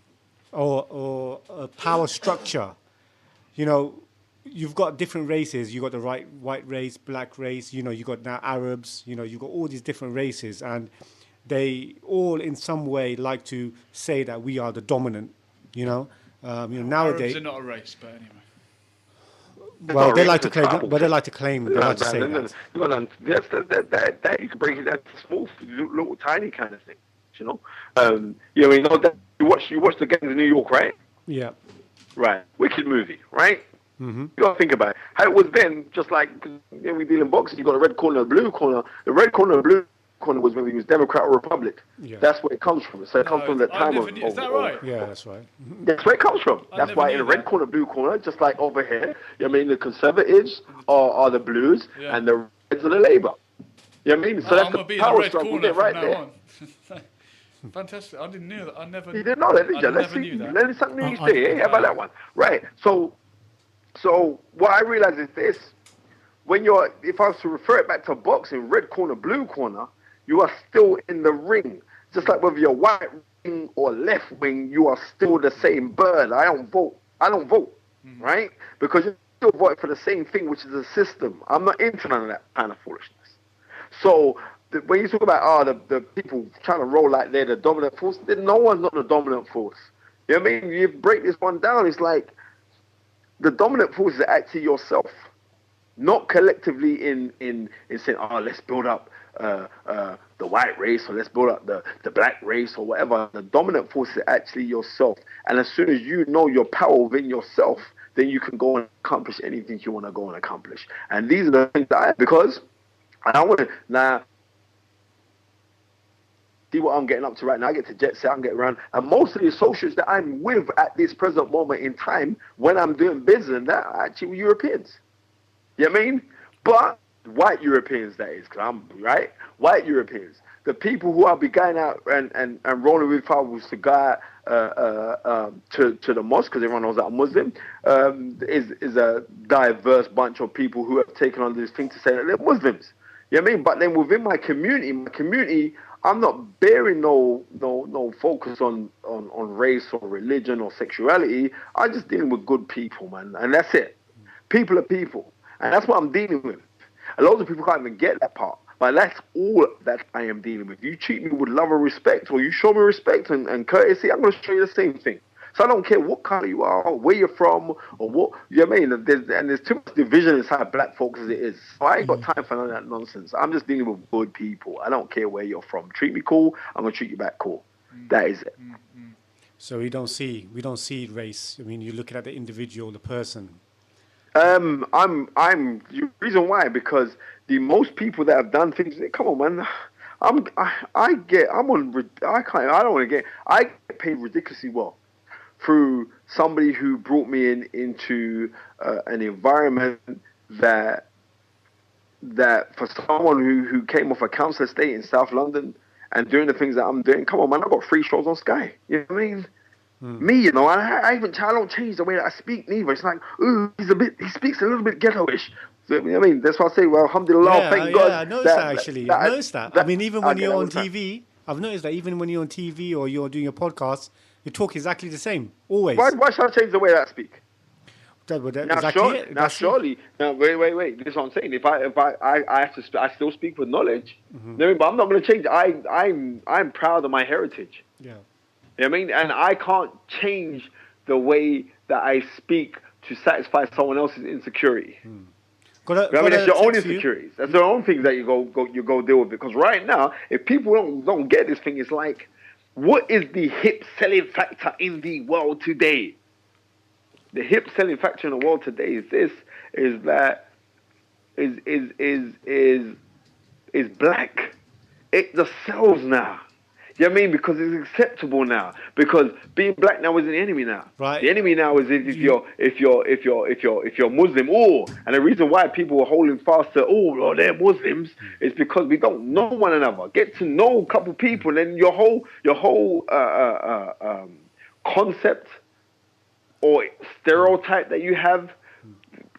or power structure. You've got different races. You've got the white race, black race. You've got now Arabs. You've got all these different races, and they all in some way like to say that we are the dominant. Nowadays. Arabs are not a race, but anyway. Well, they like to claim. But they like to claim. They like to say that. That you can break it down to small, little, tiny kind of thing. That you watch the gangs in New York, right? Yeah. Right. Wicked movie, right? Mm-hmm. You got to think about it. How it was then, just like we deal in boxing, you got a red corner, a blue corner. The red corner, and blue corner was whether he was Democrat or Republic. Yeah. That's where it comes from. So it comes from that time of. Is that right? Yeah, that's right. That's where it comes from. That's why in the red corner, blue corner, just like over here, the Conservatives are the blues, and the Reds are the Labour. You know what I mean? So that's the power struggle right there. Fantastic. I didn't know that. I never. You didn't know that, did you? I never knew that. Learn something new each day. How about that one? Right. So what I realize is this: if I was to refer it back to boxing, red corner, blue corner, you are still in the ring. Just like whether you're right wing or left wing, you are still the same bird. I don't vote. Mm-hmm. Right? Because you're still voting for the same thing, which is a system. I'm not into none of that kind of foolishness. So when you talk about the people trying to roll like they're the dominant force, then no one's not the dominant force. You know what I mean? You break this one down, it's like the dominant force is actually yourself, not collectively in saying, oh, let's build up the white race, or let's build up the black race, or whatever. The dominant force is actually yourself. And as soon as you know your power within yourself, then you can go and accomplish anything you want to go and accomplish. And these are the things that because I want to now see what I'm getting up to right now. I get to jet set, I'm getting around, and most of the associates that I'm with at this present moment in time, when I'm doing business, and that are actually Europeans. You know what I mean? But white Europeans, that is, because I'm right. White Europeans, the people who I'll be going out and rolling with, if I was to go to the mosque, because everyone knows that I'm Muslim, is a diverse bunch of people who have taken on this thing to say that they're Muslims. You know what I mean? But then within my community, I'm not bearing no focus on race or religion or sexuality. I'm just dealing with good people, man, and that's it. People are people, and that's what I'm dealing with. A lot of people can't even get that part, but that's all that I am dealing with. You treat me with love and respect, or you show me respect and courtesy, I'm going to show you the same thing. So I don't care what color you are, or where you're from, or what, you know what I mean? There's too much division inside black folks as it is. So I ain't got time for none of that nonsense. I'm just dealing with good people. I don't care where you're from. Treat me cool, I'm going to treat you back cool. That is it. So we don't see race. I mean, you're looking at the individual, the person. I'm the reason why, because the most people that have done things, come on, man. I get paid ridiculously well through somebody who brought me into an environment that for someone who came off a council estate in South London and doing the things that I'm doing, come on, man, I got 3 shows on Sky. You know what I mean? Me, you know, I don't change the way that I speak neither. It's like, ooh, he speaks a little bit ghetto-ish. So, you know what I mean? That's why I say, well, alhamdulillah, thank God. Yeah, I noticed that actually. I noticed that. I mean, even when you're on TV, I've noticed that even when you're on TV or you're doing a podcast, you talk exactly the same, always. Why should I change the way that I speak? Now, surely. Now, wait. This is what I'm saying. If I have to, I still speak with knowledge. Mm-hmm. You know what I mean? But I'm not going to change. I'm proud of my heritage. Yeah. You know what I mean? And I can't change the way that I speak to satisfy someone else's insecurity. It's your own insecurities. That's your own things that you go deal with. Because right now, if people don't get this thing, it's like, what is the hip selling factor in the world today? The hip selling factor in the world today is black. It just sells now. You know what I mean? Because it's acceptable now. Because being black now is the enemy now. Right. The enemy now is if you're Muslim. And the reason why people are holding fast to they're Muslims is because we don't know one another. Get to know a couple people, and then your whole concept or stereotype that you have,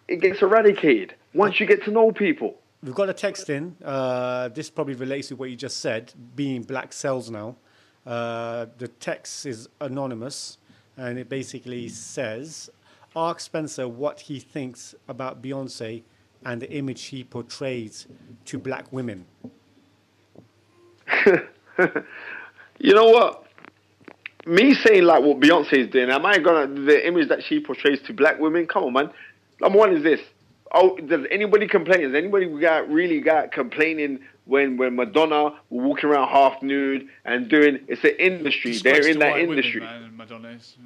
it gets eradicated once you get to know people. We've got a text in. This probably relates to what you just said, being black sells now. The text is anonymous, and it basically says, ask Spencer what he thinks about Beyonce and the image she portrays to black women. You know what? Me saying like what Beyonce is doing, am I the image that she portrays to black women? Come on, man. Number one is this. Oh, does anybody complain? Does anybody really got complaining when Madonna was walking around half nude and doing? It's an industry. They're in that industry. Women, man, Madonna is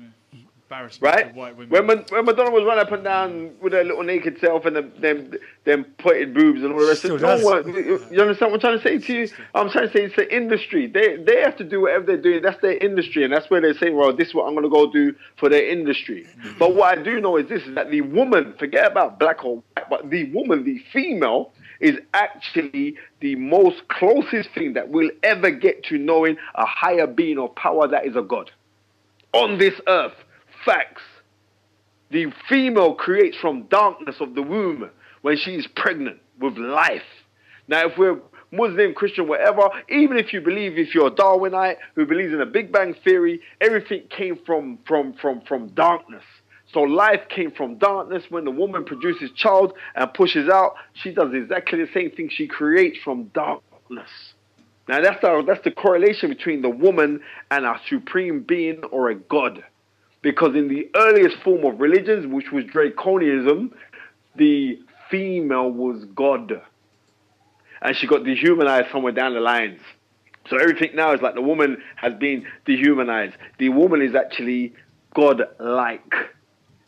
embarrassing right? to white women. When Madonna was running up and down with her little naked self and them potted boobs and all the rest of it. You understand what I'm trying to say to you? I'm trying to say it's an industry. They have to do whatever they're doing. That's their industry, and that's where they're saying, well, this is what I'm going to go do for their industry. But what I do know is this, is that the woman, forget about black or white, but the woman, the female, is actually the most closest thing that we'll ever get to knowing a higher being of power that is a God on this earth. Facts. The female creates from darkness of the womb when she is pregnant with life. Now, if we're Muslim, Christian, whatever, even if you're a Darwinite who believes in a Big Bang Theory, everything came from darkness. So life came from darkness. When the woman produces child and pushes out, she does exactly the same thing. She creates from darkness. Now that's the correlation between the woman and a supreme being or a god. Because in the earliest form of religions, which was Draconianism, the female was God. And she got dehumanized somewhere down the lines. So everything now is like the woman has been dehumanized. The woman is actually God-like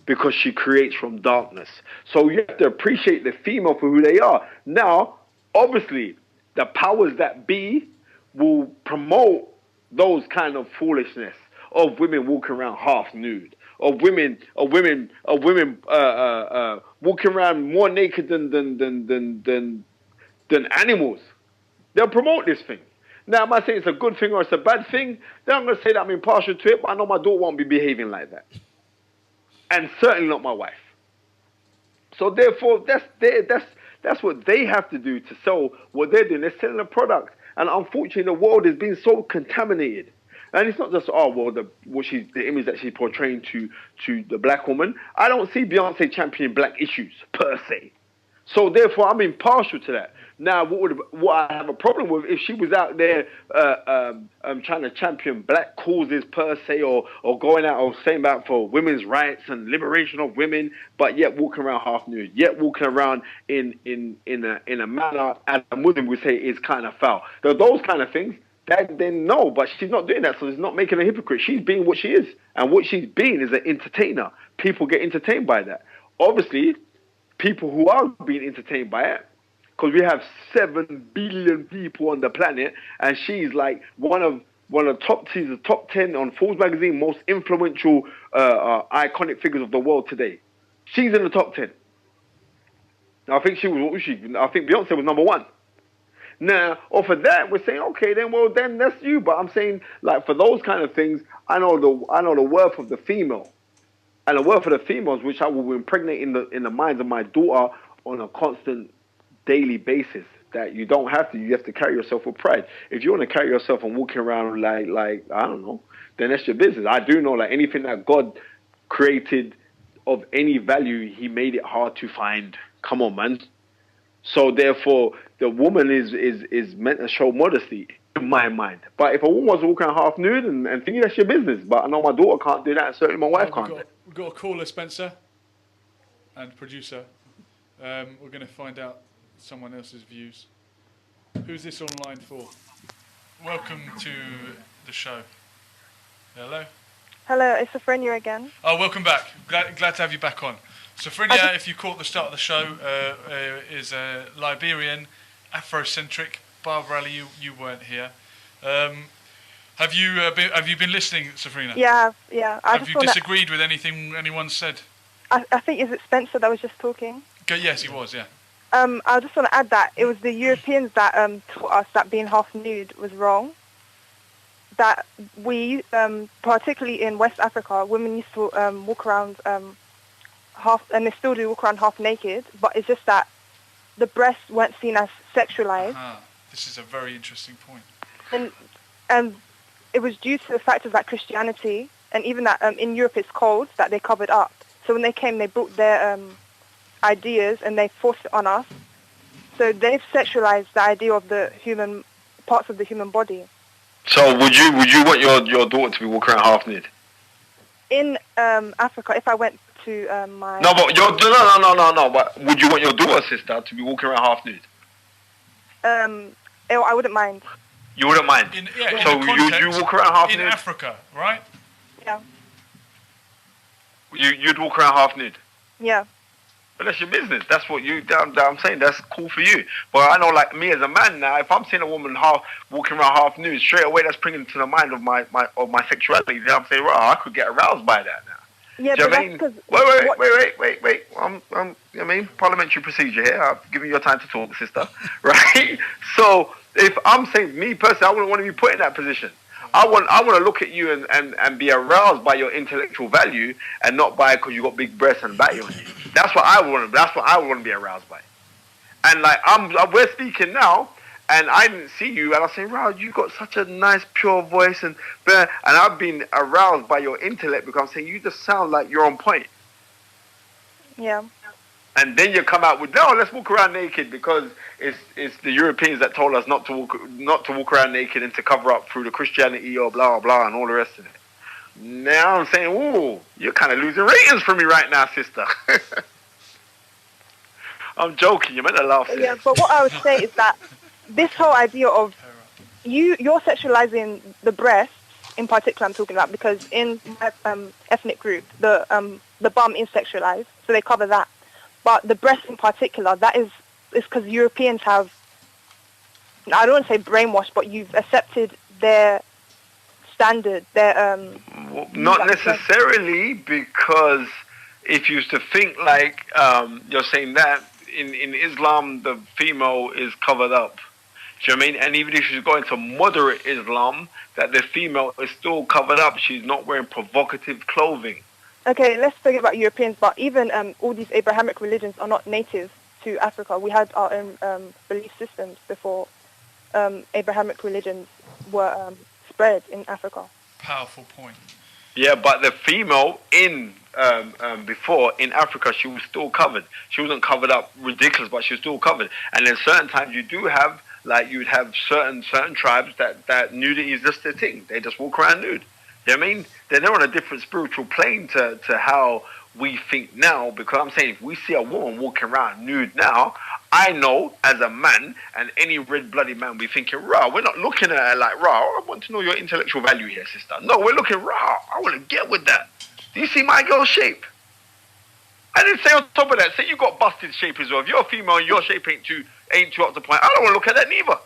because she creates from darkness. So you have to appreciate the female for who they are. Now, obviously, the powers that be will promote those kind of foolishness of women walking around half nude, of women walking around more naked than animals. They'll promote this thing. Now, am I saying it's a good thing or it's a bad thing? Then I'm going to say that I'm impartial to it, but I know my daughter won't be behaving like that. And certainly not my wife. So therefore, that's what they have to do to sell what they're doing. They're selling a product. And unfortunately, the world has been so contaminated. And it's not just, the image that she's portraying to the black woman. I don't see Beyonce championing black issues, per se. So therefore, I'm impartial to that. Now, what I have a problem with if she was out there trying to champion black causes per se, or going out or saying about for women's rights and liberation of women, but yet walking around half nude, yet walking around in a manner as a Muslim would say is kind of foul. Those kind of things. Then no, but she's not doing that, so it's not making her a hypocrite. She's being what she is, and what she's being is an entertainer. People get entertained by that. Obviously, people who are being entertained by it, because we have 7 billion people on the planet, and she's like one of she's the top 10 on Forbes magazine, most influential, iconic figures of the world today. She's in the top 10. I think I think Beyonce was number 1. Now, off of that, we're saying, okay, then that's you. But I'm saying, like, for those kind of things, I know the worth of the female, and the worth of the females, which I will impregnate in the minds of my daughter on a constant daily basis. That you don't have to. You have to carry yourself with pride. If you want to carry yourself and walking around like I don't know, then that's your business. I do know, like, anything that God created of any value, He made it hard to find. Come on, man. So therefore, the woman is meant to show modesty, in my mind. But if a woman was walking half nude and thinking, that's your business. But I know my daughter can't do that, and certainly my wife can't. We've got a caller, Spencer, and producer. We're going to find out someone else's views. Who's this online for? Welcome to the show. Hello? Hello, it's Safrenia again. Oh, welcome back. Glad to have you back on. Safrenia, if you caught the start of the show, is a Liberian, Afrocentric. Barbara Ali, you weren't here. Have you been listening, Safrenia? Yeah. Have you disagreed with anything anyone said? I think, is it Spencer that was just talking? Okay, yes, he was, yeah. I just want to add that it was the Europeans that taught us that being half nude was wrong. That we, particularly in West Africa, women used to walk around half, and they still do walk around half naked, but it's just that the breasts weren't seen as sexualized. This is a very interesting point. And it was due to the factors like Christianity, and even that in Europe it's cold, that they covered up. So when they came, they brought their ideas and they forced it on us. So they've sexualized the idea of the human parts of the human body. So would you want your daughter to be walking around half nude? In Africa, if I went to my... No, but no. But would you want your daughter, sister, to be walking around half nude? I wouldn't mind. You wouldn't mind? So you walk around half nude? In Africa, right? Yeah. You'd walk around half nude? Yeah. But that's your business. That's what I'm saying. That's cool for you. But I know, like me as a man now, if I'm seeing a woman walking around half nude, straight away that's bringing to the mind of my sexuality. Then I'm saying, I could get aroused by that now. Yeah, do you but know what I mean? Wait. I mean, parliamentary procedure here. I've given you your time to talk, sister. Right? So if I'm saying, me personally, I wouldn't want to be put in that position. I want to look at you and be aroused by your intellectual value, and not by because you got big breasts and batty on you. That's what I want. That's what I want to be aroused by. And like we're speaking now, and I didn't see you, and I say, "Wow, you got such a nice, pure voice," and I've been aroused by your intellect because I'm saying you just sound like you're on point. Yeah. And then you come out with, no, let's walk around naked because it's the Europeans that told us not to walk around naked and to cover up through the Christianity or blah blah and all the rest of it. Now I'm saying, ooh, you're kind of losing ratings for me right now, sister. I'm joking. You meant to laugh. Yeah, but what I would say is that this whole idea of you're sexualizing the breasts in particular, I'm talking about, because in my ethnic group, the bum is sexualized, so they cover that. But the breast in particular, that is because Europeans have, I don't want to say brainwashed, but you've accepted their standard, their... Not necessarily, because if you used to think like you're saying that, in Islam, the female is covered up. Do you know what I mean? And even if she's going to moderate Islam, that the female is still covered up. She's not wearing provocative clothing. Okay, let's forget about Europeans, but even all these Abrahamic religions are not native to Africa. We had our own belief systems before Abrahamic religions were spread in Africa. Powerful point. Yeah, but the female in before in Africa, she was still covered. She wasn't covered up ridiculous, but she was still covered. And then certain times you do have, like you'd have certain tribes that nudity is just their thing. They just walk around nude. You know what I mean? They're on a different spiritual plane to how we think now, because I'm saying if we see a woman walking around nude now, I know as a man, and any red-blooded man will be thinking, rah, we're not looking at her like, rah, I want to know your intellectual value here, sister. No, we're looking, rah, I want to get with that. Do you see my girl's shape? And then say on top of that, say you got busted shape as well. If you're a female and your shape ain't too up to point, I don't want to look at that neither.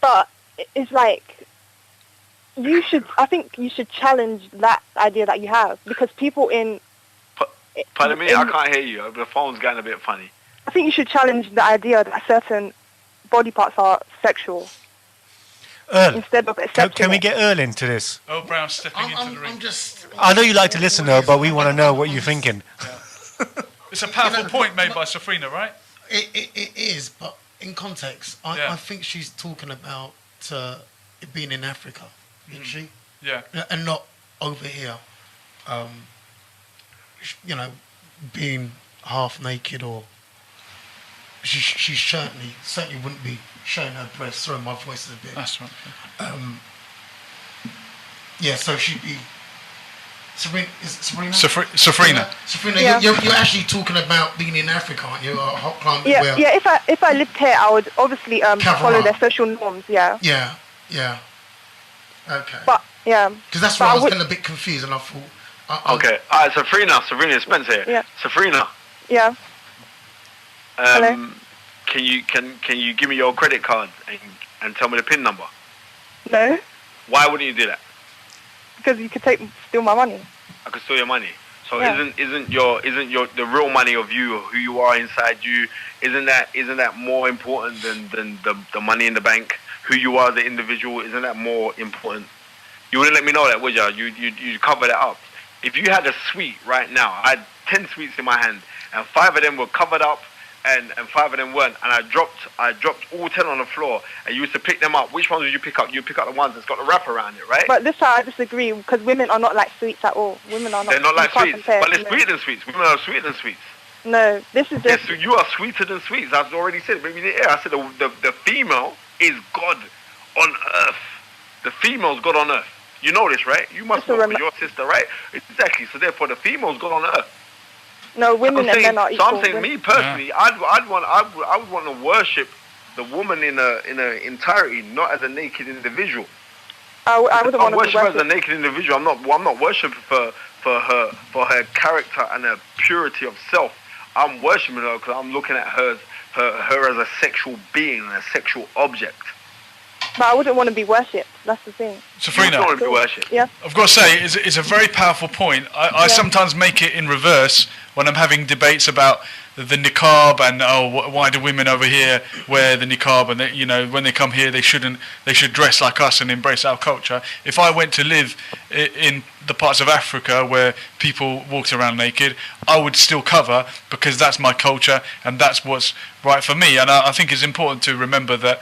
But it's like, I think you should challenge that idea that you have, because people in... Pardon me, I can't hear you. The phone's getting a bit funny. I think you should challenge the idea that certain body parts are sexual. Earl, instead of can we get Earl into this? Earl Brown stepping into the ring. I know you like to listen, though, but we want to know what you're thinking. Yeah. It's a powerful point made by Safrina, right? It is, but in context, I think she's talking about it being in Africa, isn't she? Yeah. And not over here. Being half naked, or she certainly wouldn't be showing her breasts. Sorry, my voice is a bit. That's right. So she'd be. Safrina? Safrina. Yeah. You're actually talking about being in Africa, aren't you? If I lived here, I would obviously follow their social norms. Yeah. Yeah. Okay. But yeah. Because that's why I was getting a bit confused, and I thought. Okay. All right, Safrina, Spencer here. Yeah. Safrina. Yeah. Hello? Can you give me your credit card and tell me the PIN number? No. Why wouldn't you do that? Because you could steal my money. I could steal your money. So Yeah. isn't your the real money of you, who you are inside you, isn't that more important than the money in the bank? Who you are as an individual, isn't that more important? You wouldn't let me know that, would you? You cover that up. If you had a suite right now, I had 10 sweets in my hand, and 5 of them were covered up, and 5 of them weren't, and I dropped all 10 on the floor, and you used to pick them up. Which ones would you pick up? You pick up the ones that's got the wrap around it, right? But this time I disagree, because women are not like sweets at all. Women are not. They're not like you can't sweets, compare, but they're no. sweeter than sweets. Women are sweeter than sweets. No, this is just... Yes, you are sweeter than sweets. I've already said it. Maybe in the air. I said the female is God on earth. The female's God on earth. You know this, right? You must know, for your sister, right? Exactly. So therefore, the female's God on earth. No, women and men are equal. So I'm saying, me personally, I would want to worship the woman in a entirety, not as a naked individual. I wouldn't want to worship worship her as a naked individual. I'm not worshiping for her character and her purity of self. I'm worshiping her because I'm looking at her as a sexual being and a sexual object. But I wouldn't want to be worshipped. That's the thing. Safrina, yeah. I've got to say, it's a very powerful point. I sometimes make it in reverse when I'm having debates about the niqab and why do women over here wear the niqab, and they, when they come here they should dress like us and embrace our culture. If I went to live in the parts of Africa where people walked around naked, I would still cover, because that's my culture and that's what's right for me. And I think it's important to remember that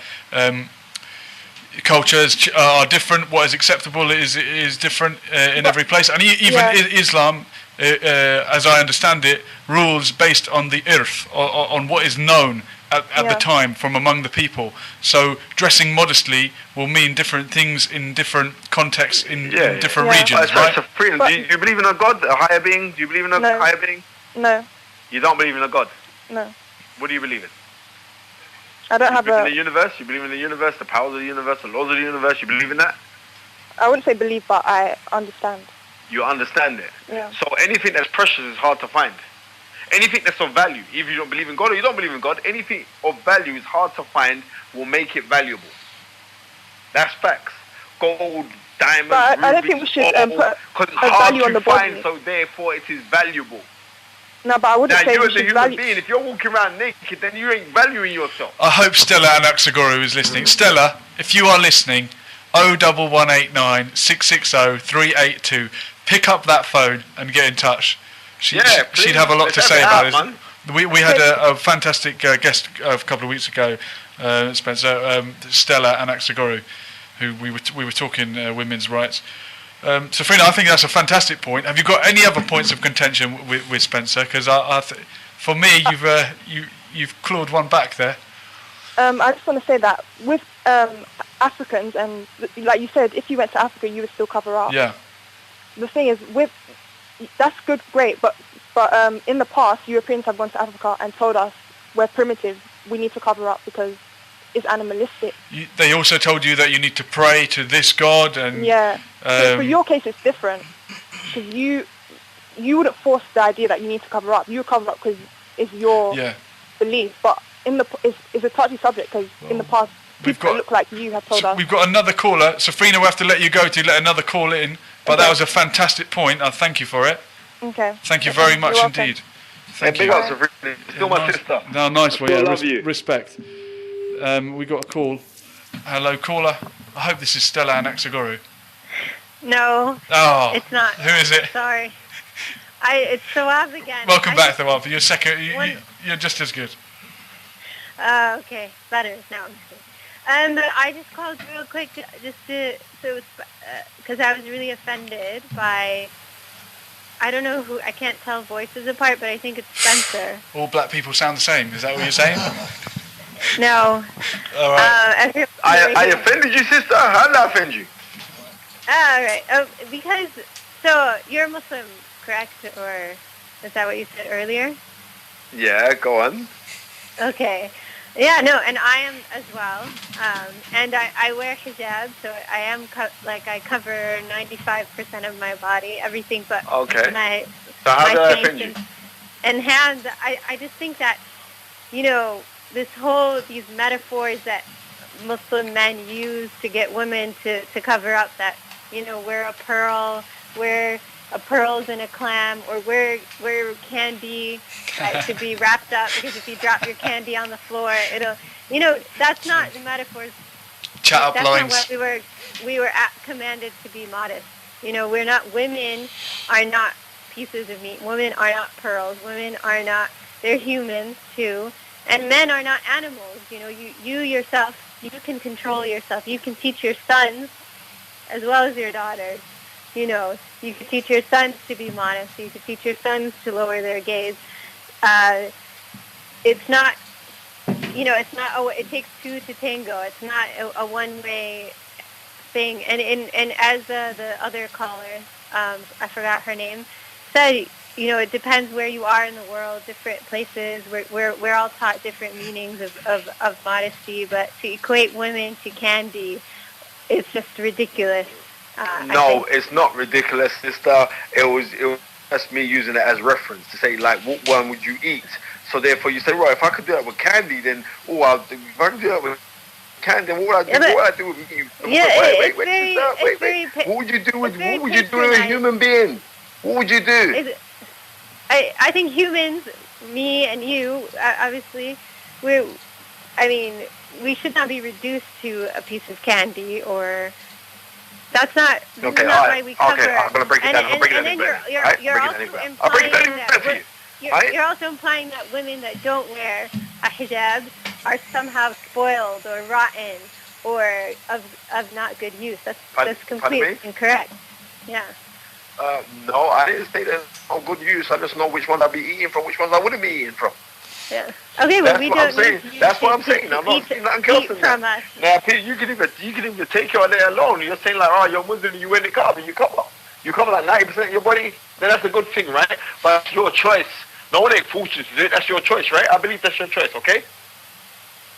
cultures are different. What is acceptable is different in every place, and even Islam as I understand it, rules based on the irf, on what is known at the time from among the people. So dressing modestly will mean different things in different contexts in different regions, right? So freedom, do you believe in a God, a higher being? Do you believe in a higher being? No. You don't believe in a God? No. What do you believe in? I don't have You believe in the universe? You believe in the universe, the powers of the universe, the laws of the universe? You believe in that? I wouldn't say believe, but I understand. You understand it? Yeah. So anything that's precious is hard to find. Anything that's of value, if you don't believe in God or you don't believe in God, anything of value is hard to find, will make it valuable. That's facts. Gold, diamonds, But I don't think we should put a value on the body. find, so therefore it is valuable. No, but I wouldn't say you we as a should human value. being, if you're walking around naked, then you ain't valuing yourself. I hope Stella Anaxagoro is listening. Stella, if you are listening, 01189 660 382. Pick up that phone and get in touch. She'd have a lot to say about it. We had a fantastic guest a couple of weeks ago, Spencer, Stella Anaxagoro, who we were talking women's rights. Safrina, I think that's a fantastic point. Have you got any other points of contention with Spencer? Because for me, you've clawed one back there. I just want to say that with Africans, and like you said, if you went to Africa, you would still cover up. Yeah. The thing is, that's good, great, but in the past, Europeans have gone to Africa and told us we're primitive. We need to cover up because it's animalistic. They also told you that you need to pray to this god, and So for your case, it's different because you wouldn't force the idea that you need to cover up. You would cover up because it's your belief. But it's a touchy subject because in the past, people that look like you have told us. We've got another caller. Safrina, we'll have to let you go to let another call in. But that was a fantastic point. I thank you for it. Okay. Thank you very much indeed. Thank you. Big up, Safrina. Still my sister. No, nice one. Yeah, love you. Respect. We got a call. Hello, caller. I hope this is Stella Anaxagoro. No. Oh. It's not. Who is it? Sorry. It's Sawab again. Welcome back, Sawab. You're second. You're just as good. Okay. Better. Now I'm just kidding. I just called real quick because I was really offended by, I don't know who, I can't tell voices apart, but I think it's Spencer. All black people sound the same. Is that what you're saying? No. All right. I offended you, sister? How did I offend you? All right. Because, so you're Muslim, correct? Or is that what you said earlier? Yeah, go on. Okay. Yeah, no, and I am as well. And I wear hijab, so I am I cover 95% of my body, everything but my so how my did I face offend you? and hands. I just think that, these metaphors that Muslim men use to get women to cover up that, wear a pearl, wear a pearls in a clam, or where candy should be wrapped up, because if you drop your candy on the floor, it'll, that's not the metaphors. Chat up that's lines. Not what we were commanded to be modest. We're not, women are not pieces of meat. Women are not pearls. Women are not, they're humans too. And men are not animals. You yourself, you can control yourself. You can teach your sons as well as your daughters. You can teach your sons to be modest. You can teach your sons to lower their gaze. It's not, it's not, it takes two to tango. It's not a one-way thing. And as the other caller, I forgot her name, said, it depends where you are in the world, different places. We're all taught different meanings of modesty, but to equate women to candy, it's just ridiculous. No, it's not ridiculous, sister. It was just me using it as reference to say, like, what one would you eat? So therefore, you say, right, if I could do that with candy, then if I could do that with candy, then what would I do? What would I do with you? Wait. What would you do with a human being? What would you do? I think humans, me and you, obviously, we should not be reduced to a piece of candy or. That's not. Okay, not why we cover. Okay, I'm gonna break it down. And then you're also implying that you're also implying that women that don't wear a hijab are somehow spoiled or rotten or of not good use. That's completely incorrect. Yeah. No, I didn't say there's no good use. I just know which ones I'd be eating from, which ones I wouldn't be eating from. Yeah. Okay, well, That's what I'm saying. That's what I'm saying. I'm not saying nothing else in from that. us. Now, Pete, you can even take your day alone. You're saying like, oh, you're Muslim, you wear the niqab, and you cover like 90% of your body. Then that's a good thing, right? But it's your choice. No one ain't forced you to do it. That's your choice, right? I believe that's your choice. Okay?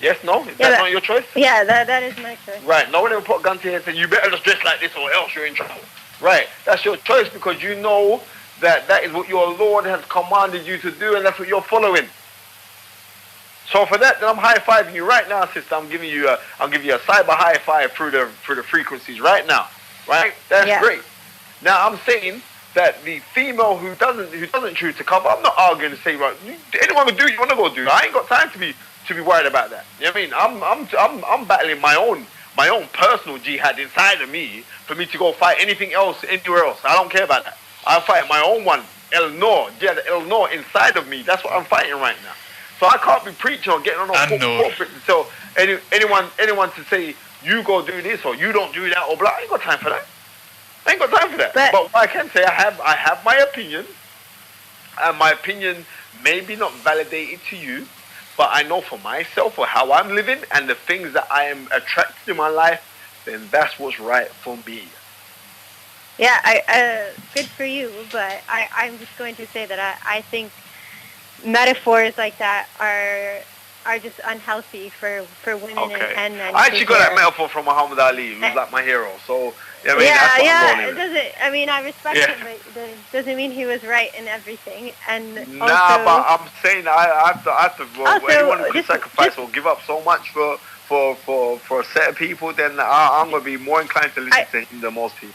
Yes, no? Is that not your choice? Yeah, that is my choice. Right. No one ever put a gun to your head and say, you better just dress like this or else you're in trouble. Right. That's your choice because you know that is what your Lord has commanded you to do and that's what you're following. So for that, then I'm high-fiving you right now, sister. I'm giving you a cyber high five through the frequencies right now. Right? That's great. Now I'm saying that the female who doesn't choose to cover, I'm not arguing to say, right, anyone can do it, you want to go do it. I ain't got time to be worried about that. You know what I mean? I'm battling my own personal jihad inside of me for me to go fight anything else anywhere else. I don't care about that. I'm fighting my own one, the El Noor inside of me. That's what I'm fighting right now. So I can't be preaching or getting on corporate to tell anyone to say you go do this or you don't do that or blah. I ain't got time for that. But what I can say, I have my opinion, and my opinion may be not validated to you, but I know for myself or how I'm living and the things that I am attracted in my life, then that's what's right for me. Yeah, good for you, but I'm just going to say that I think metaphors like that are just unhealthy for women and men. I actually got that metaphor from Muhammad Ali, who's like my hero. So I mean, it doesn't. I mean, I respect him, but it doesn't mean he was right in everything. And but I'm saying I have to. Well, anyone who can sacrifice or give up so much for a set of people, then I'm gonna be more inclined to listen to him than most people.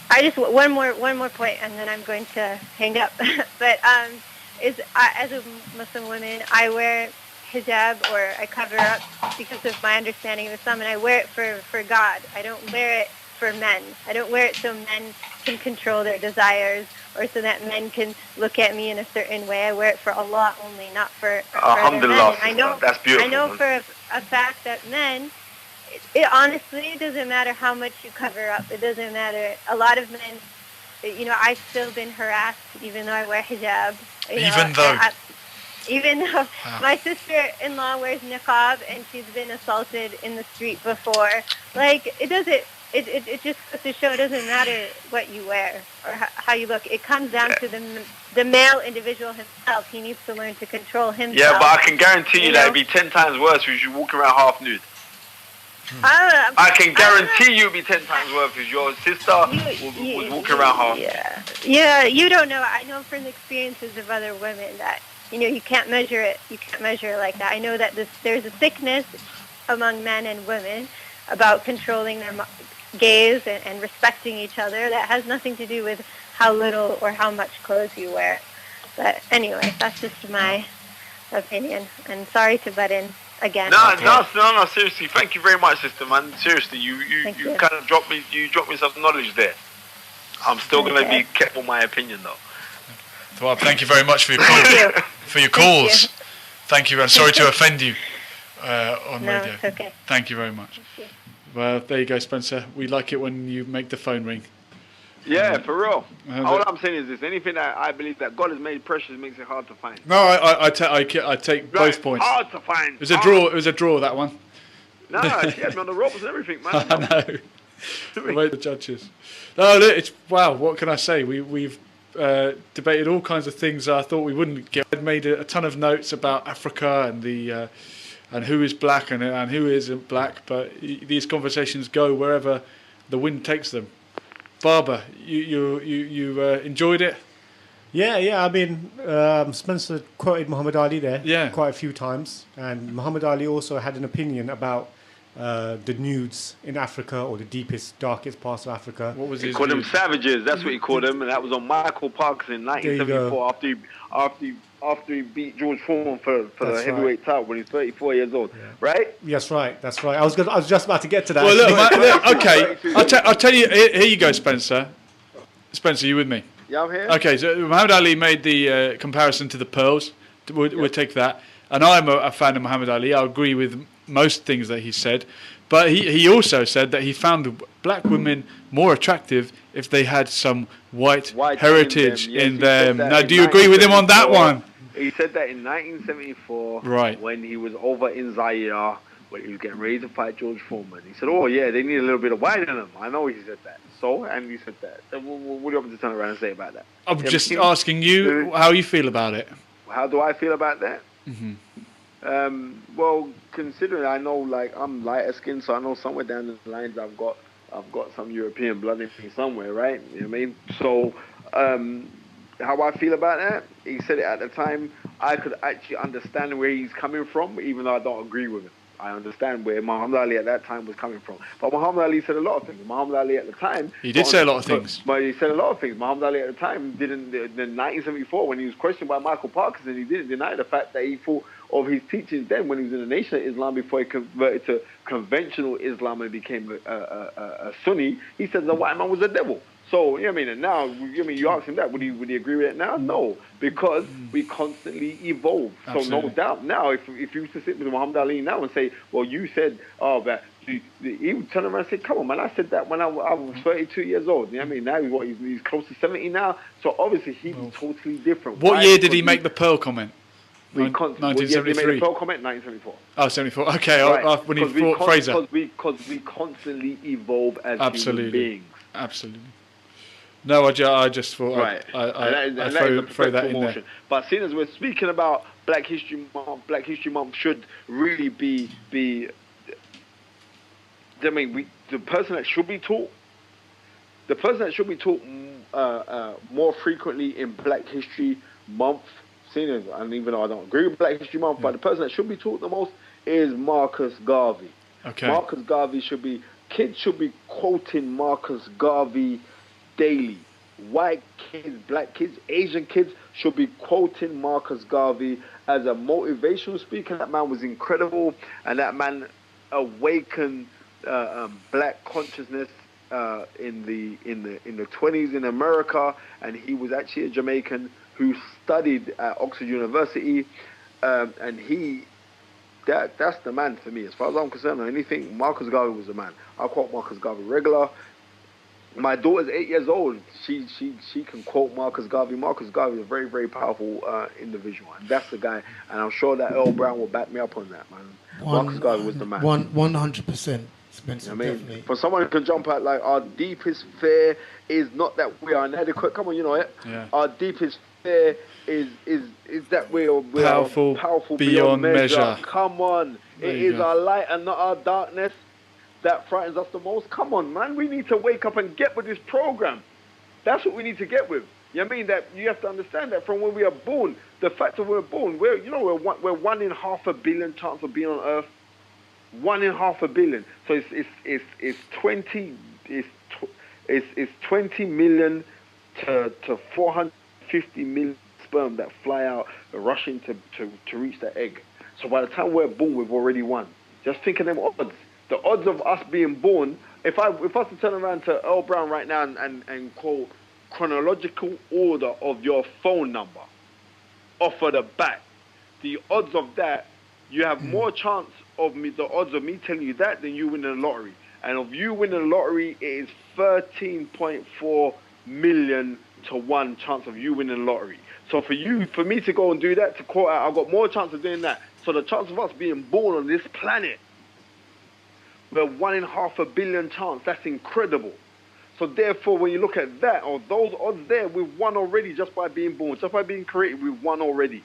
I just one more point, and then I'm going to hang up. But as a Muslim woman, I wear hijab or I cover up because of my understanding of Islam, and I wear it for God. I don't wear it for men. I don't wear it so men can control their desires or so that men can look at me in a certain way. I wear it for Allah only, not for other men. And I know, that's beautiful. I know for a fact that men, it honestly, it doesn't matter how much you cover up. It doesn't matter. A lot of men, I've still been harassed even though I wear hijab. Even though my sister-in-law wears niqab and she's been assaulted in the street before. Like, it just goes to show it doesn't matter what you wear or how you look. It comes down to the male individual himself. He needs to learn to control himself. Yeah, but I can guarantee you that it'd be 10 times worse if you walk around half nude. I can guarantee you it'd be 10 times worse if your sister was walking around half. Yeah, you don't know. I know from the experiences of other women that you can't measure it. You can't measure it like that. I know that there's a sickness among men and women about controlling their gaze and respecting each other that has nothing to do with how little or how much clothes you wear. But anyway, that's just my opinion. And sorry to butt in again. No, seriously, thank you very much, sister, man. Seriously, you kind of dropped me some knowledge there. I'm still going to be kept on my opinion, though. Well, thank you very much for your call, for your calls. Thank you. I'm sorry to offend you on radio. It's okay. Thank you very much. Well, there you go, Spencer. We like it when you make the phone ring. Yeah, for real. All I'm saying is this: anything that I believe that God has made precious makes it hard to find. No, I take both points. Hard to find. It was a draw. It was a draw, that one. No, she had me on the ropes and everything, man. I know. Wait, the judges. No, look, wow. What can I say? We've debated all kinds of things I thought we wouldn't get. I'd made a ton of notes about Africa and the and who is black and who isn't black, but these conversations go wherever the wind takes them. Barber, you enjoyed it? Yeah. I mean, Spencer quoted Muhammad Ali there quite a few times, and Muhammad Ali also had an opinion about the nudes in Africa, or the deepest, darkest parts of Africa. What was he called them savages? That's what he called them, and that was on Michael Parks in 1974 after he beat George Foreman for the heavyweight title when he's 34 years old, right? Yes, right. That's right. I was just about to get to that. Well, look, okay. I'll tell you. Here you go, Spencer. Spencer, you with me? Yeah, I'm here. Okay, so Muhammad Ali made the comparison to the pearls. We'll take that. And I'm a fan of Muhammad Ali. I agree with most things that he said, but he also said that he found black women more attractive if they had some white heritage in them. Now, do you agree with him on that one? He said that in 1974, right, when he was over in Zaire, when he was getting ready to fight George Foreman. He said, "Oh yeah, they need a little bit of white in them." I know he said that. So, and he said that. So what do you want me to turn around and say about that? I'm just asking you how you feel about it. How do I feel about that? Mm-hmm. Well, considering I know, like, I'm lighter skinned, so I know somewhere down the lines I've got some European blood in me somewhere, right? You know what I mean? So, how I feel about that? He said it at the time. I could actually understand where he's coming from, even though I don't agree with him. I understand where Muhammad Ali at that time was coming from. But Muhammad Ali said a lot of things. Muhammad Ali at the time... He did say a lot of things. But he said a lot of things. Muhammad Ali at the time didn't... In 1974, when he was questioned by Michael Parkinson, he didn't deny the fact that he thought of his teachings then when he was in the Nation of Islam before he converted to conventional Islam and became a Sunni. He said the white man was a devil. So, you know what I mean? And now, you ask him that, would he agree with it now? No, because we constantly evolve. Absolutely. So no doubt. Now, if you was to sit with Muhammad Ali now and say, well, you said, that, he would turn around and say, come on, man, I said that when I was 32 years old. You know what I mean? Now he's close to 70 now. So obviously he'd be totally different. What year did he make the Pearl comment? 1973. He made the Pearl comment 1974. Oh, 74. Okay, right. When he fought Fraser. Because we constantly evolve as human beings. Absolutely. No, I just thought right. I throw that in there. But seeing as we're speaking about Black History Month should really be. I mean, the person that should be taught more frequently in Black History Month. Seeing as, and even though I don't agree with Black History Month, but the person that should be taught the most is Marcus Garvey. Okay. Marcus Garvey kids should be quoting Marcus Garvey daily. White kids, black kids, Asian kids should be quoting Marcus Garvey as a motivational speaker. That man was incredible, and that man awakened black consciousness in the 20s in America. And he was actually a Jamaican who studied at Oxford University, and that's the man for me. As far as I'm concerned, on anything, Marcus Garvey was the man. I quote Marcus Garvey regular. My daughter's 8 years old. She can quote Marcus Garvey. Marcus Garvey is a very, very powerful individual. And that's the guy. And I'm sure that Earl Brown will back me up on that, man. Marcus Garvey was the man. 100%, Spencer, definitely. For someone who can jump out like, our deepest fear is not that we are inadequate. Come on, you know it. Yeah. Our deepest fear is that we are powerful beyond measure. Come on. It is our light and not our darkness that frightens us the most. Come on, man. We need to wake up and get with this program. That's what we need to get with. You know what I mean? That you have to understand that from when we are born, the fact that we're born, we're 1 in half a billion chance of being on Earth. 1 in half a billion. So it's 20 million to 450 million sperm that fly out rushing to reach the egg. So by the time we're born, we've already won. Just think of them odds. The odds of us being born, if I was to turn around to Earl Brown right now and quote chronological order of your phone number off of the bat, the odds of that, you have more chance of the odds of me telling you that than you winning the lottery. And of you winning the lottery, it is 13.4 million to 1 chance of you winning the lottery. So for me to go and do that, to quote out, I've got more chance of doing that. So the chance of us being born on this planet, we're 1 in half a billion chance. That's incredible. So therefore, when you look at that, or those odds there, we've won already just by being born. Just by being created, we've won already.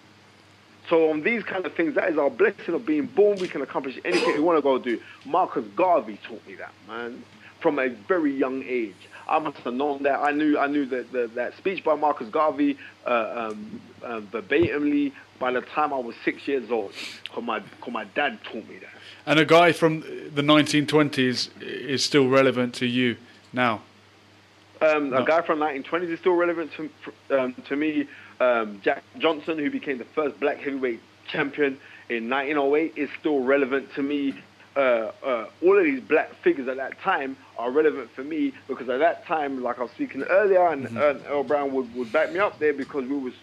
So on these kind of things, that is our blessing of being born. We can accomplish anything we want to go do. Marcus Garvey taught me that, man, from a very young age. I must have known that. I knew that speech by Marcus Garvey verbatimly by the time I was 6 years old. Because my dad taught me that. And a guy from the 1920s is still relevant to you now? A guy from 1920s is still relevant to me. Jack Johnson, who became the first black heavyweight champion in 1908, is still relevant to me. All of these black figures at that time are relevant for me because at that time, like I was speaking earlier, and Earl Brown would back me up there because we was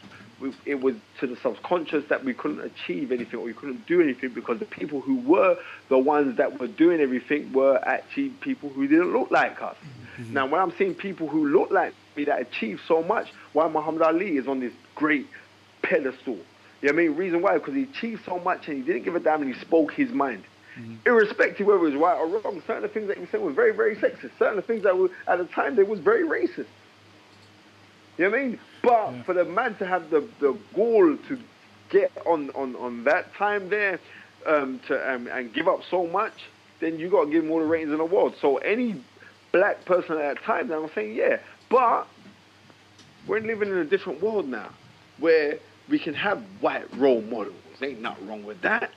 it was to the subconscious that we couldn't achieve anything or we couldn't do anything because the people who were the ones that were doing everything were actually people who didn't look like us. Mm-hmm. Now, when I'm seeing people who look like me that achieve so much, why Muhammad Ali is on this great pedestal. You know what I mean? Reason why? Because he achieved so much and he didn't give a damn and he spoke his mind. Mm-hmm. Irrespective whether it was right or wrong, certain things that he was saying were very, very sexist. Certain things that were, at the time, they was very racist. You know what I mean? But for the man to have the goal to get on that time there and give up so much, then you got to give him all the ratings in the world. So any black person at that time, I'm saying, yeah. But we're living in a different world now where we can have white role models. Ain't nothing wrong with that.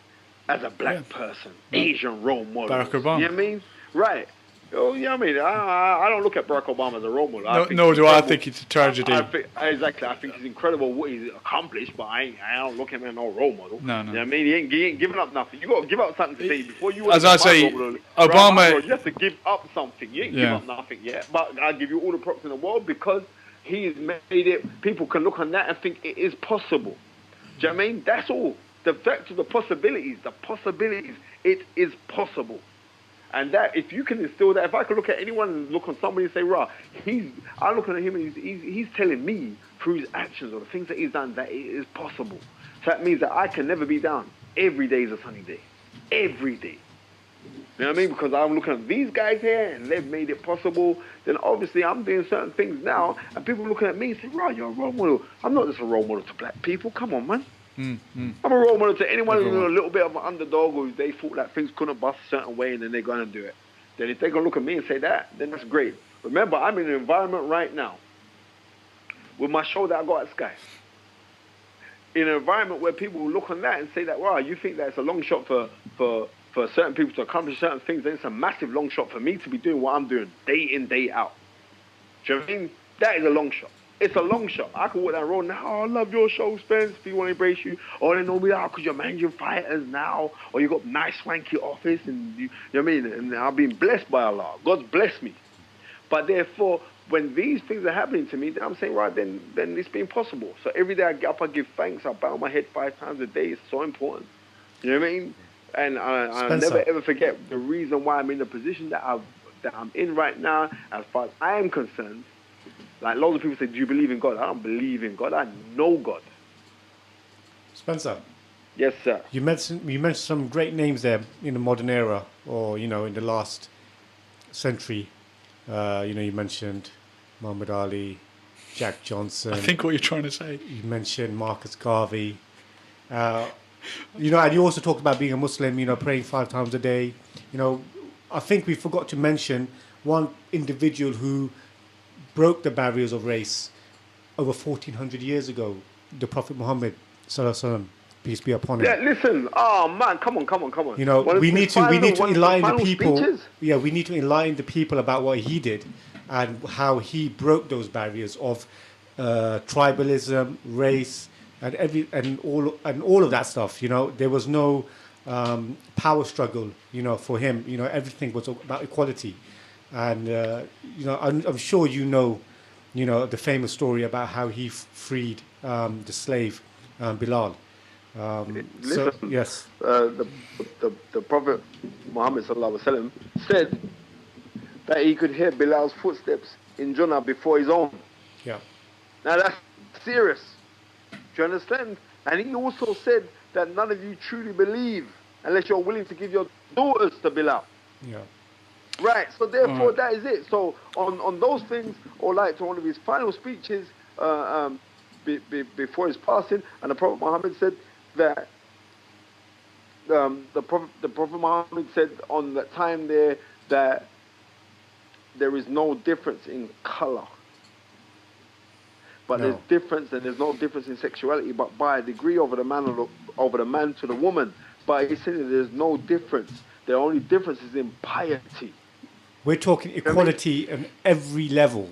As a black person, Asian role model. Barack Obama. You know what I mean? Right. Oh, you know what I mean? I don't look at Barack Obama as a role model. Nor do I. I think it's a tragedy. Exactly. I think it's incredible what he's accomplished, but I don't look at him as no role model. No. You know what I mean? He ain't giving up nothing. You got to give up something to say before you. As I say, model, Obama. You have to give up something. You ain't give up nothing yet. But I give you all the props in the world because he's made it. People can look on that and think it is possible. Do you know what I mean? That's all. The fact of the possibilities, it is possible. And that, if you can instill that, if I could look at anyone and look on somebody and say, rah, I'm looking at him and he's telling me through his actions or the things that he's done that it is possible. So that means that I can never be down. Every day is a sunny day. Every day. You know what I mean? Because I'm looking at these guys here and they've made it possible. Then obviously I'm doing certain things now and people looking at me and say, rah, you're a role model. I'm not just a role model to black people. Come on, man. I'm a role model to anyone who's a little bit of an underdog or they thought that things couldn't bust a certain way and then they're going to do it. Then if they're going to look at me and say that, then that's great. Remember, I'm in an environment right now with my show that I got at Sky. In an environment where people will look on that and say that, wow, you think that it's a long shot for certain people to accomplish certain things, then it's a massive long shot for me to be doing what I'm doing day in, day out. Do you know what I mean? That is a long shot. It's a long shot. I can walk down the road now. Oh, I love your show, Spence. People want to embrace you. Or they know me now because you're managing fighters now. Or you got nice, swanky office. And you know what I mean? And I've been blessed by Allah. God's blessed me. But therefore, when these things are happening to me, then I'm saying, right, then it's been possible. So every day I get up, I give thanks. I bow my head 5 times a day. It's so important. You know what I mean? And I never, ever forget the reason why I'm in the position that I'm in right now, as far as I am concerned. Like loads of people say, do you believe in God? I don't believe in God. I know God. Spencer. Yes, sir. You mentioned some great names there in the modern era, or in the last century. You mentioned Muhammad Ali, Jack Johnson. I think what you're trying to say. You mentioned Marcus Garvey. And you also talked about being a Muslim. Praying 5 times a day. I think we forgot to mention one individual who broke the barriers of race over 1400 years ago, the Prophet Muhammad sallallahu alaihi wasallam, peace be upon him. Yeah, listen. Oh man, come on. We need to enlighten the people. Speeches? Yeah, we need to enlighten the people about what he did and how he broke those barriers of tribalism, race, and all of that stuff. There was no power struggle. For him, everything was about equality. And I'm sure the famous story about how he freed the slave Bilal. Listen, yes, the Prophet Muhammad sallallahu alaihi wasallam said that he could hear Bilal's footsteps in Jannah before his own. Yeah. Now that's serious. Do you understand? And he also said that none of you truly believe unless you're willing to give your daughters to Bilal. Yeah. Right, so therefore that is it. So on those things, or like to one of his final speeches before his passing, and the Prophet Muhammad said that the Prophet Muhammad said on that time there that there is no difference in color, but there's difference, and there's no difference in sexuality, but by a degree over the man to the woman. But he said that there's no difference. The only difference is in piety. We're talking equality on every level.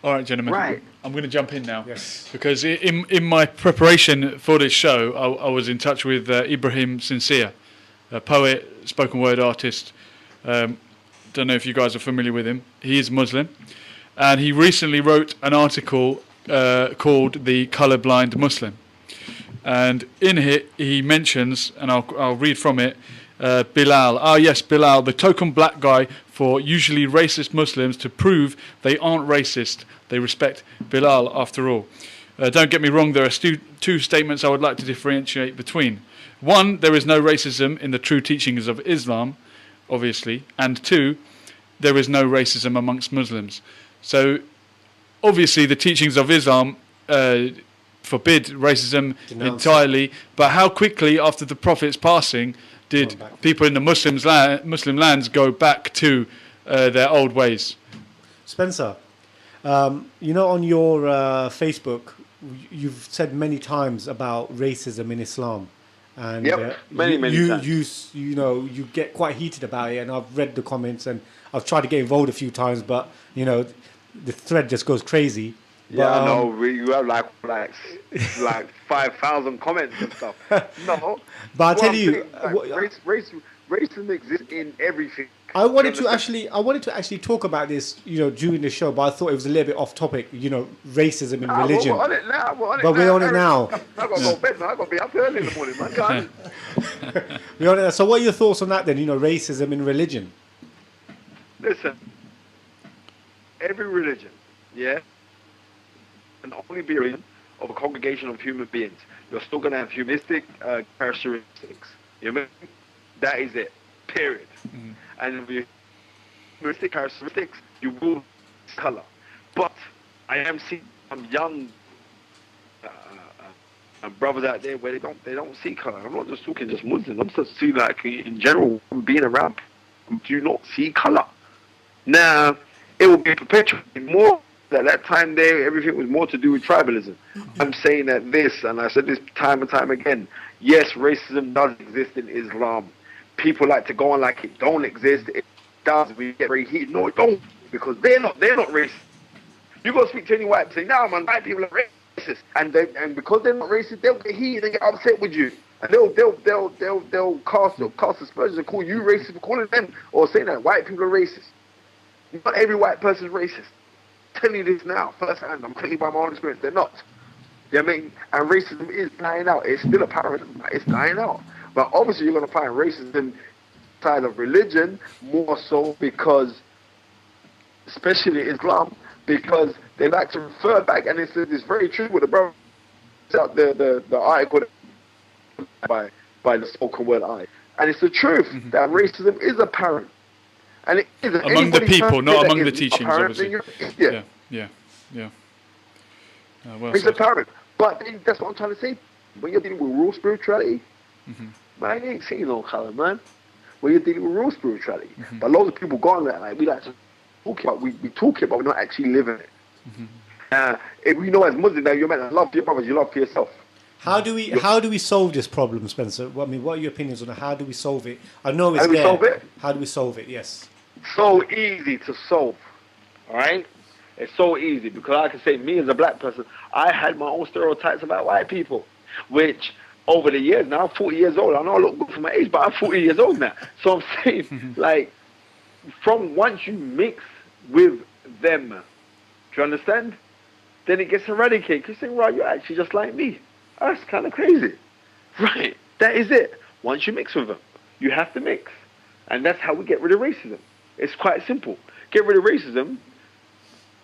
All right, gentlemen. Right. I'm going to jump in now. Yes. Because in my preparation for this show, I was in touch with Ibrahim Sincere, a poet, spoken word artist. Don't know if you guys are familiar with him. He is Muslim. And he recently wrote an article called The Colorblind Muslim. And in it, he mentions, and I'll read from it, Bilal. Ah, yes, Bilal, the token black guy for usually racist Muslims to prove they aren't racist. They respect Bilal after all. Don't get me wrong, there are two statements I would like to differentiate between. One, there is no racism in the true teachings of Islam, obviously. And two, there is no racism amongst Muslims. So, obviously, the teachings of Islam forbid racism entirely. But how quickly after the Prophet's passing did people in the Muslim lands go back to their old ways? Spencer, you know, on your Facebook, you've said many times about racism in Islam. And many times. You know, you get quite heated about it, and I've read the comments, and I've tried to get involved a few times, but you know, the thread just goes crazy. Yeah, I know. You have like 5,000 comments and stuff. No, but I'll tell you, racism exists in everything. I wanted to actually talk about this, you know, during the show, but I thought it was a little bit off topic. You know, racism in religion. We're on it now. We're on it now. I've got to go to bed now. I've got to be up early in the morning, man. We're on it now. So, what are your thoughts on that then? You know, racism in religion. Listen, every religion, yeah, can only be a of a congregation of human beings. You're still going to have humanistic characteristics. You know what I mean? That is it. Period. Mm-hmm. And with humanistic characteristics, you will see color. But I am seeing some young brothers out there where they don't see color. I'm not just talking just Muslims. I'm just seeing like in general being around who do not see color. Now it will be perpetuated more. At that time there, everything was more to do with tribalism. Mm-hmm. I'm saying that this, and I said this time and time again, yes, racism does exist in Islam. People like to go on like it don't exist. It does. We get very heated. No, it don't, because they're not racist. You go speak to any white person, say, no, man, white people are racist, and because they're not racist, they'll get heated and get upset with you, and they'll cast aspersions and call you racist for calling them or saying that white people are racist. Not every white person is racist. I'm telling you this now, firsthand. I'm telling you by my own experience, they're not. You know what I mean? And racism is dying out. It's still apparent. It's dying out. But obviously you're going to find racism side of religion more so because, especially Islam, because they like to refer back, and it's very true with the brother, the article by the spoken word I. And it's the truth that racism is apparent. And it is among the people, not among the teachings, obviously. Yeah. Well, it's apparent. But that's what I'm trying to say. When you're dealing with real spirituality, man, you ain't seeing no color, man. When you're dealing with real spirituality. But loads of people go on that, like, we like to talk about, we talk about, we're not actually living it. If we know as Muslims that you're meant to love for your brothers, you love for yourself. How do we solve this problem, Spencer? I mean, what are your opinions on it? How do we solve it? I know it's there. Solve it? How do we solve it? Yes. So easy to solve. All right? It's so easy because I can say, me as a black person, I had my own stereotypes about white people, which over the years, now I'm 40 years old. I know I look good for my age, but I'm 40 years old now. So I'm saying, like, from once you mix with them, do you understand? Then it gets eradicated. You say, right, you're actually just like me. That's kind of crazy. Right, that is it. Once you mix with them, you have to mix. And that's how we get rid of racism. It's quite simple. Get rid of racism.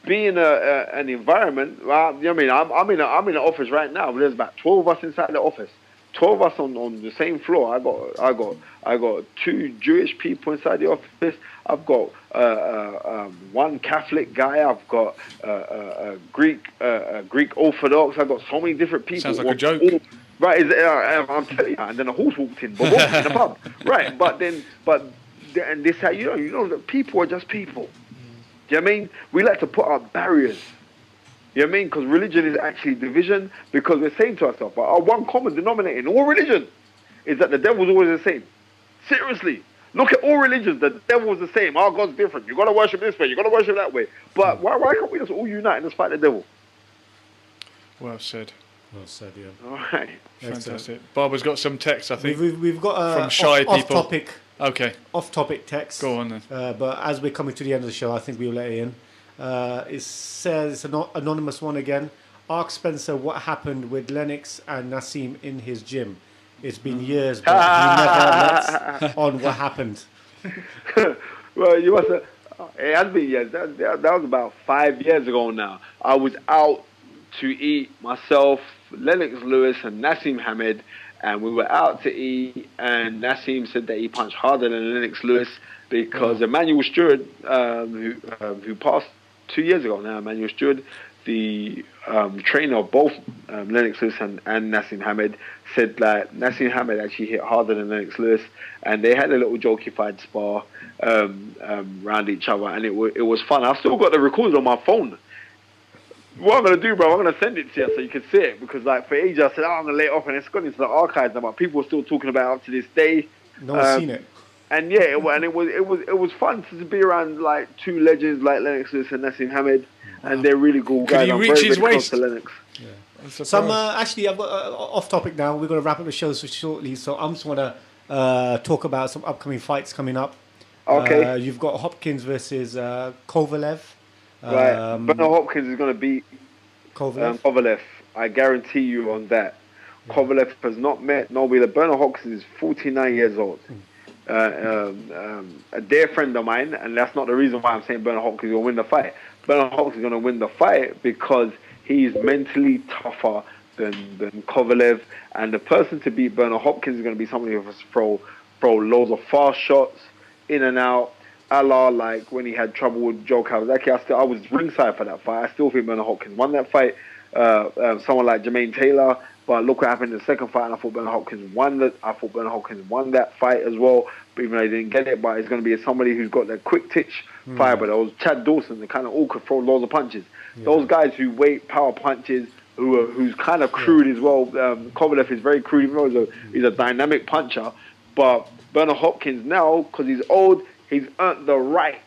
Be in an environment. You know what I mean? I'm in an office right now. There's about 12 of us inside the office. 12 of us on the same floor. I got 2 Jewish people inside the office. I've got one Catholic guy. I've got Greek Orthodox. I've got so many different people. Sounds like a joke. Right, I'm telling you. And then a horse walked in, but walked in the pub. Right, and this how you know that people are just people. Do you know what I mean? We like to put up barriers. You know what I mean? Because religion is actually division, because we're saying to ourselves, our one common denominator in all religion is that the devil's always the same. Seriously. Look at all religions, the devil's the same. Our God's different. You've got to worship this way, you've got to worship that way. But why can't we just all unite and just fight the devil? Well said. Well said, yeah. All right. Fantastic. Barbara's got some text, I think. We've got from shy people. Off-topic. Okay. Off-topic text. Go on then. But as we're coming to the end of the show, I think we'll let it in. It says, it's an anonymous one again. Ask Spencer what happened with Lennox and Nassim in his gym. It's been years, but he never lets on what happened. Well, you must have. It has been years. That was about 5 years ago now. I was out to eat myself, Lennox Lewis, and Nassim Hamed, and we were out to eat. And Nassim said that he punched harder than Lennox Lewis because Emmanuel Stewart, who passed 2 years ago now, Emmanuel Stewart, the trainer of both Lennox Lewis and Nassim Hamed, said that Nassim Hamed actually hit harder than Lennox Lewis, and they had a little jokey-fied spar around each other, and it was fun. I've still got the recording on my phone. What I'm going to do, bro, I'm going to send it to you so you can see it, because like for ages I said, I'm going to lay it off, and it's gone into the archives now, but people are still talking about it up to this day. No one's seen it. And yeah, it was fun to be around like two legends like Lennox Lewis and Nassim Hamed, and they're really cool guys. Could he reach his waist? To Lennox. Yeah. Some actually, I've got off topic now. We're going to wrap up the show shortly, so I'm just want to talk about some upcoming fights coming up. Okay. You've got Hopkins versus Kovalev. Right. Bernard Hopkins is going to beat Kovalev. I guarantee you on that. Yeah. Kovalev has not met nobody. Bernard Hopkins is 49 years old. A dear friend of mine, and that's not the reason why I'm saying Bernard Hopkins will win the fight. Bernard Hopkins is going to win the fight because he's mentally tougher than Kovalev, and the person to beat Bernard Hopkins is going to be somebody who throw loads of fast shots in and out, a la like when he had trouble with Joe Kawasaki. I was ringside for that fight. I still think Bernard Hopkins won that fight. Someone like Jermaine Taylor. But look what happened in the second fight, and I thought Bernard Hopkins won that. I thought Bernard Hopkins won that fight as well, but even though he didn't get it. But it's going to be somebody who's got that quick twitch fiber. Those Chad Dawson, they kind of all could throw loads of punches. Yeah. Those guys who weight power punches, who's kind of crude as well. Kovalev is very crude, even though he's a dynamic puncher. But Bernard Hopkins now, because he's old, he's earned the right.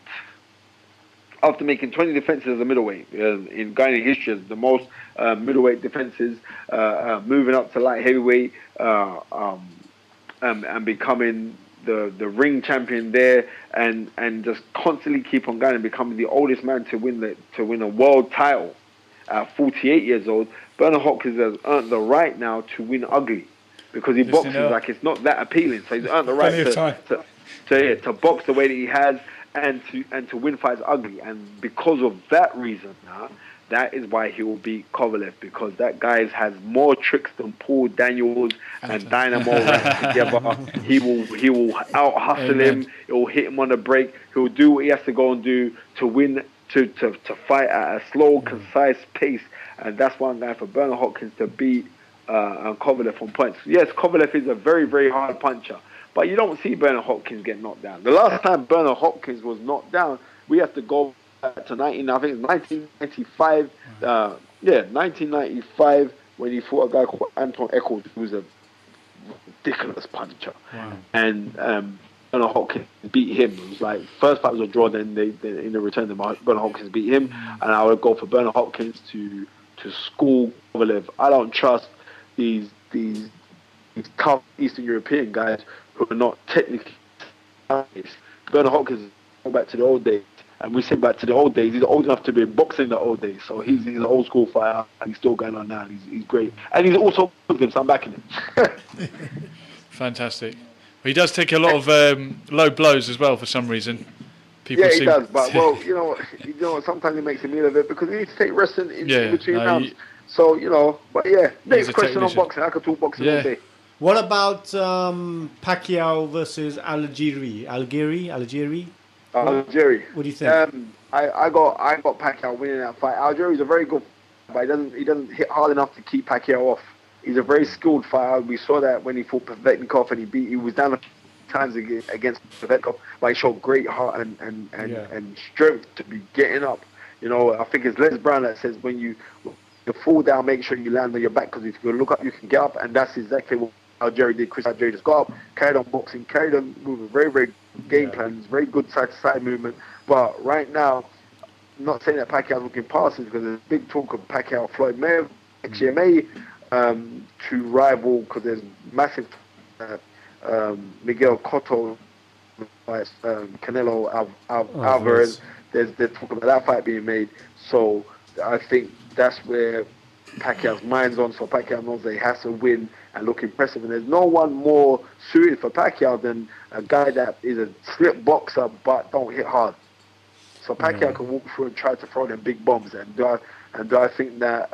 After making 20 defenses as a middleweight, in Ghanaian history, as the most middleweight defenses, moving up to light heavyweight, and becoming the ring champion there, and just constantly keep on going and becoming the oldest man to win a world title at 48 years old. Bernard Hopkins has earned the right now to win ugly, because he boxes like it's not that appealing. So he's earned the right to box the way that he has. And to win fights ugly, and because of that reason, that is why he will beat Kovalev, because that guy has more tricks than Paul Daniels and Dynamo wrapped together. He will out hustle him. He will hit him on the break. He will do what he has to go and do to win, to fight at a slow, concise pace, and that's why I'm going for Bernard Hopkins to beat Kovalev on points. Yes, Kovalev is a very, very hard puncher. But you don't see Bernard Hopkins get knocked down. The last time Bernard Hopkins was knocked down, we have to go back to 1995. 1995, when he fought a guy called Anton Eccles, who was a ridiculous puncher. Wow. And Bernard Hopkins beat him. It was like first fight was a draw. Then they in the return, Bernard Hopkins beat him. And I would go for Bernard Hopkins to school Kovalev. I don't trust these tough Eastern European guys who are not technically nice. Bernard Hopkins go back to the old days, and we say back to the old days. He's old enough to be in boxing the old days, so he's an old school fighter, and he's still going on now. He's great, and he's also Muslim, so I'm backing him. Fantastic. Well, he does take a lot of low blows as well for some reason. He does, but well, you know, sometimes it makes him feel a bit because he needs to take wrestling in between rounds. So but next question on boxing. I could talk boxing all day. What about Pacquiao versus Algieri? What do you think? I got Pacquiao winning that fight. Algieri's a very good fighter, but he doesn't hit hard enough to keep Pacquiao off. He's a very skilled fighter. We saw that when he fought Pavetnikov, and he was down times against Pavetnikov, but he showed great heart and strength to be getting up. You know, I think it's Les Brown that says when you fall down, make sure you land on your back, because if you look up, you can get up, and that's exactly what Algieri did. Chris Algieri just got up, carried on boxing, carried on moving, very, very good game plans, very good side-to-side movement. But right now, I'm not saying that Pacquiao's looking past it, because there's big talk of Pacquiao Floyd Mayweather, to rival, because there's massive Miguel Cotto, Canelo Alvarez. There's talk about that fight being made. So I think that's where Pacquiao's mind's on, so Pacquiao knows that he has to win and look impressive. And there's no one more suited for Pacquiao than a guy that is a slip boxer but don't hit hard. So Pacquiao can walk through and try to throw them big bombs. And do I think that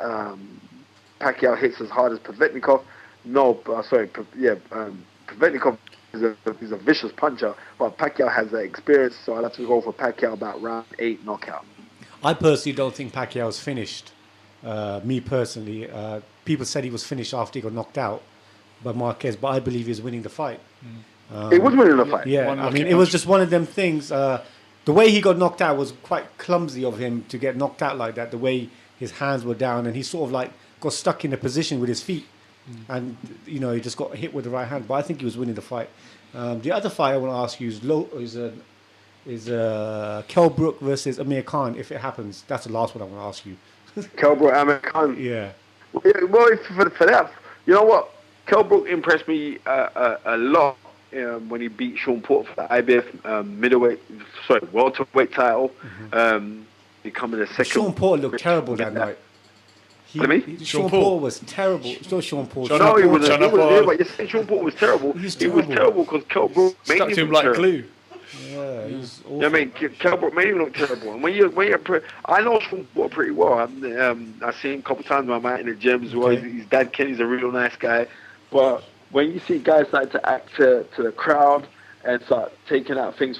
Pacquiao hits as hard as Pavetnikov? No, Pavetnikov is a vicious puncher, but Pacquiao has that experience, so I'd have to go for Pacquiao about round 8 knockout. I personally don't think Pacquiao's finished. Me personally, people said he was finished after he got knocked out by Marquez, but I believe he was winning the fight. He was winning the fight. Yeah, I mean, it was just one of them things. The way he got knocked out was quite clumsy of him to get knocked out like that. The way his hands were down, and he sort of like got stuck in a position with his feet, and he just got hit with the right hand. But I think he was winning the fight. The other fight I want to ask you is Kell Brook versus Amir Khan. If it happens, that's the last one I want to ask you. Kell Brook, Amir Khan. Yeah. Well, for that, you know what? Kell Brook impressed me a lot when he beat Sean Porter for the IBF welterweight title, becoming the second. Sean Porter looked terrible that night. Sean Porter was terrible. It's not Sean Porter. No, he wasn't. But you're saying Sean Porter was terrible. He was terrible because Kell Brook made stuck to him like glue. Yeah, he's awful. I mean, Kell Brook made him look terrible. And I know Sean Porter pretty well. I've seen him a couple of times when I'm out in the gym as well. His dad Kenny's a real nice guy. But when you see guys start to act to the crowd and start taking out things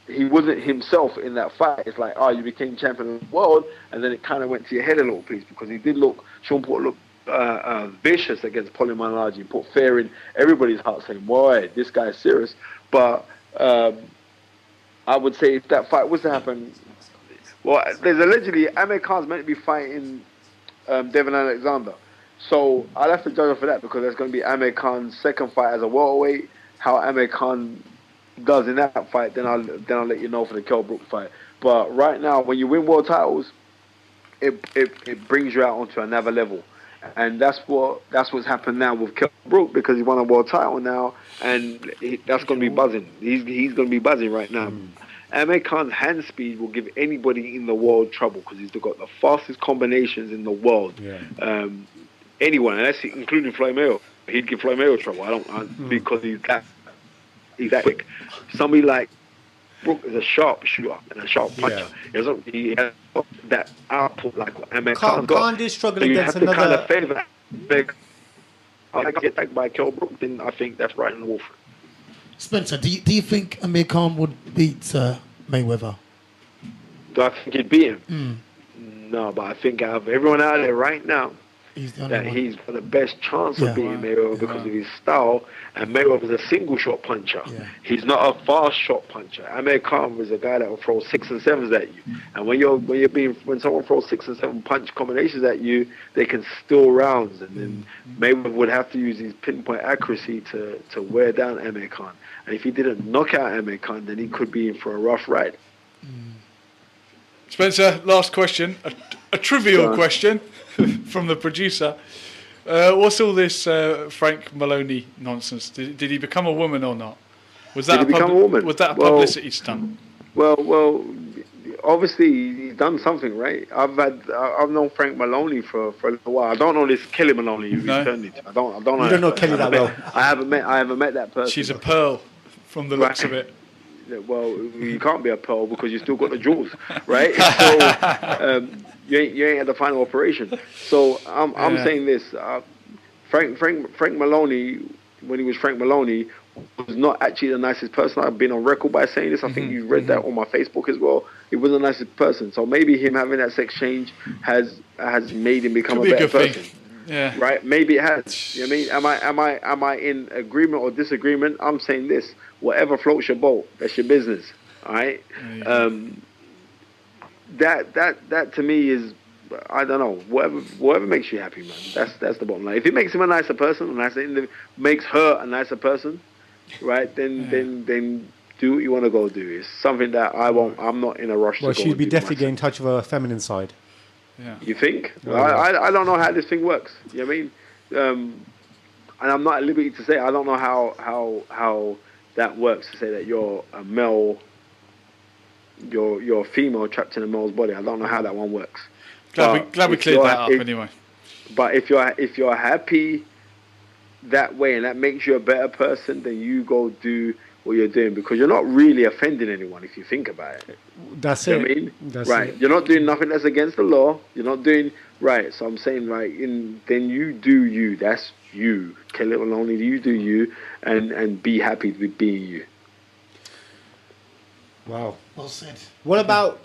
he wasn't himself in that fight. It's like, you became champion of the world, and then it kind of went to your head a little piece because Sean Porter looked vicious against Paulie Malignaggi. He put fear in everybody's heart, saying, "Boy, this guy's serious." But I would say if that fight was to happen, well, there's allegedly Amir Khan's meant to be fighting Devin Alexander. So I'll have to judge her for that because there's going to be Amir Khan's second fight as a welterweight. How Amir Khan does in that fight, then I'll let you know for the Kell Brook fight. But right now, when you win world titles, it brings you out onto another level, and that's what's happened now with Kell Brook because he won a world title now, and that's going to be buzzing. He's going to be buzzing right now. Amir Khan's hand speed will give anybody in the world trouble because he's got the fastest combinations in the world. Yeah. Anyone, and that's including Floyd Mayweather. He'd give Floyd Mayweather trouble. Because he's that quick. Somebody like Brook is a sharp shooter and a sharp puncher. Yeah. He has that output like what Amir Khan got. Khan did struggle so against another. You have to kind of favor. I get back by Kell Brook, then I think that's right in the wolf. Spencer, do you think Amir Khan would beat Mayweather? Do I think he'd beat him? No, but I think out of everyone out there right now, he's got the best chance of beating Mayweather because of his style, and Mayweather's a single shot puncher. Yeah. He's not a fast shot puncher. Amir Khan was a guy that will throw 6 and 7s at you, and when someone throws 6 and 7 punch combinations at you, they can steal rounds, and then Mayweather would have to use his pinpoint accuracy to wear down Amir Khan. And if he didn't knock out Amir Khan, then he could be in for a rough ride. Spencer, last question, a trivial question from the producer. What's all this Frank Maloney nonsense? Did he become a woman or not? Was that a woman? Was that a publicity stunt? Well, obviously he's done something, right? I've known Frank Maloney for a little while. I don't know this Kelly Maloney you've turned into. I don't know. You don't know Kelly that well. I haven't met that person. She's a pearl from the looks of it. Well, you can't be a pearl because you still got the jewels, right? So you ain't at the final operation. So I'm saying this: Frank Maloney, when he was Frank Maloney, was not actually the nicest person. I've been on record by saying this. I think you read that on my Facebook as well. He was the nicest person. So maybe him having that sex change has made him become a better person. Yeah. Right? Maybe it has. You know what I mean? Am I in agreement or disagreement? I'm saying this. Whatever floats your boat, that's your business. All right? That to me is, I don't know, whatever makes you happy, man. That's the bottom line. If it makes him a nicer person, makes her a nicer person, right? Then do what you want to go do. It's something that I'm not in a rush to go. Well, she'd be definitely getting in touch with her feminine side. Yeah. You think? I don't know how this thing works. You know what I mean? And I'm not at liberty to say I don't know how that works, to say that you're a male, you're a female trapped in a male's body. I don't know how that one works. Glad we cleared that up anyway. But if you're happy that way and that makes you a better person, then you go do what you're doing, because you're not really offending anyone if you think about it. That's You know it. what I mean? That's right. it. You're not doing nothing that's against the law. You're not doing right. So I'm saying, right, then you do you. That's you. Kill it only you do you, and be happy with being you. Wow. Well said. What about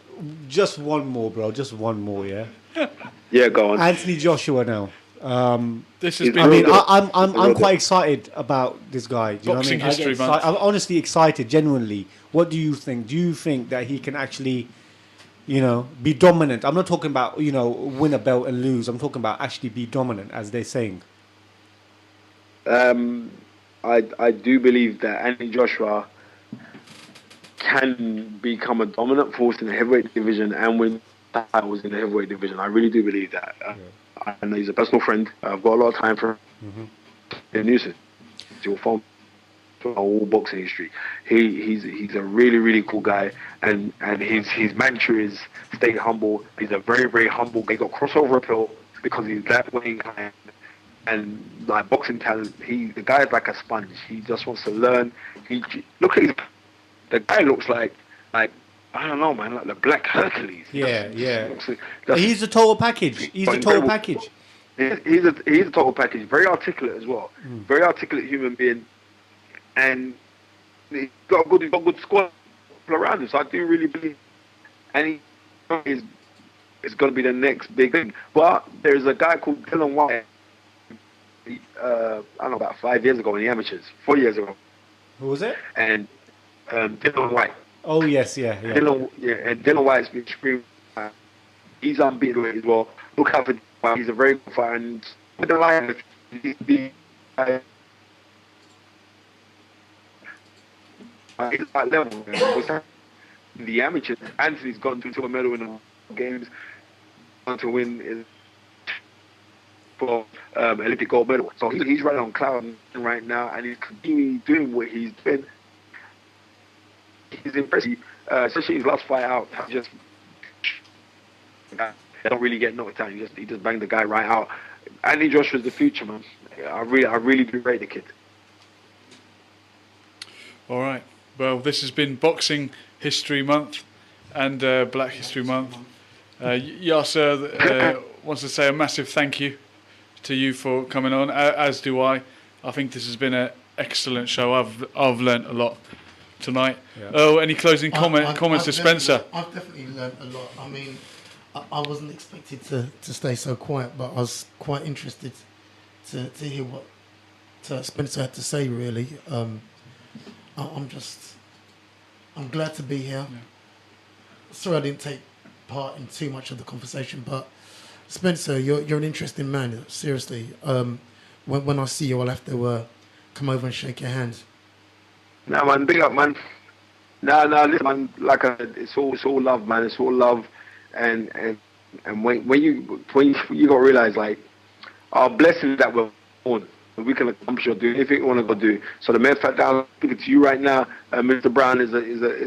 just one more, bro? Just one more, yeah. Yeah, go on. Anthony Joshua now. This has been. I mean, I'm quite excited about this guy. Do you Boxing know what I mean? History Month. I'm honestly excited, genuinely. What do you think? Do you think that he can actually, be dominant? I'm not talking about, win a belt and lose. I'm talking about actually be dominant, as they're saying. I do believe that Anthony Joshua can become a dominant force in the heavyweight division and win titles in the heavyweight division. I really do believe that. I know he's a personal friend. I've got a lot of time for him. In Newton, he'll form all boxing history. He's a really, really cool guy, and his mantra is stay humble. He's a very, very humble guy. He got crossover appeal because he's that way inclined. And like boxing talent, the guy is like a sponge. He just wants to learn. The guy looks like I don't know, man, like the Black Hercules. Yeah. He's a total package. He's a total package. He's a total package. Very articulate as well. Very articulate human being, and he's got a good squad around him. So I do really believe, and he is going to be the next big thing. But there's a guy called Dylan White. I don't know, about 5 years ago in the amateurs, 4 years ago. Who was it? And Dylan White. Oh yes, yeah. And Dylan White's been extremely. He's unbeatable as well. Look out for Dylan White. He's a very good fighter. And with the line, he's that level. In the amateurs, Anthony's gone to a medal in the games. Gone to win for Olympic gold medal. So he's right on cloud right now, and he's continuing doing what he's doing. He's impressive, especially his last fight out. They don't really get knocked out. He just banged the guy right out. Anthony Joshua's the future, man. I really do rate the kid. All right. Well, this has been Boxing History Month and Black History Month. Yasser wants to say a massive thank you to you for coming on, as do I. I think this has been an excellent show. I've learnt a lot tonight. Yeah. Oh, any closing comments to Spencer? I've definitely learnt a lot. I mean, I wasn't expected to stay so quiet, but I was quite interested to hear what Spencer had to say, really. I'm glad to be here. Yeah. Sorry I didn't take part in too much of the conversation, but Spencer, you're an interesting man, seriously. When I see you, I'll have to come over and shake your hand. No, man, big up, man. No, listen, man, like I said, it's all love, man. It's all love, and when you got to realize, like, our blessings that we're born, we can accomplish or do anything we want to go do. So the mere fact that I'm speaking to you right now, Mr. Brown, is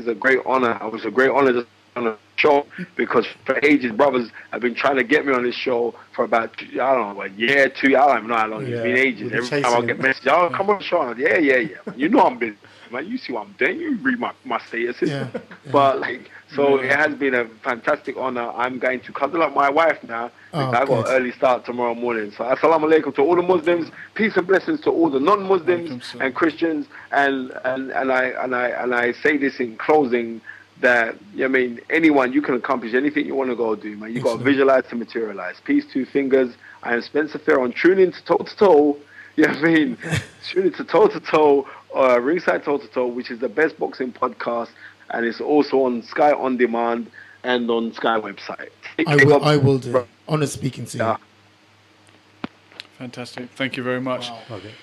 a great honor. It was a great honor to on a show, because for ages brothers have been trying to get me on this show for about, I don't know, a year, 2, I don't even know how long. It's been ages. Every time I get messages, come on the show. Yeah. You know I'm busy, man. You see what I'm doing. You read my statuses. Yeah. But it has been a fantastic honor. I'm going to cuddle up my wife now. I got an early start tomorrow morning. So assalamu alaikum to all the Muslims. Peace and blessings to all the non-Muslims and Christians. And I say this in closing, that, anyone, you can accomplish anything you want to go do, man. You got to visualize to materialize. Peace, 2 fingers. I am Spencer Fearon. Tune in to Toe to Toe. You know what I mean? Tune in to Toe to Toe, Ringside Toe to Toe, which is the best boxing podcast, and it's also on Sky On Demand and on Sky website. I will do. Honor speaking to you. Fantastic. Thank you very much. Wow. Okay.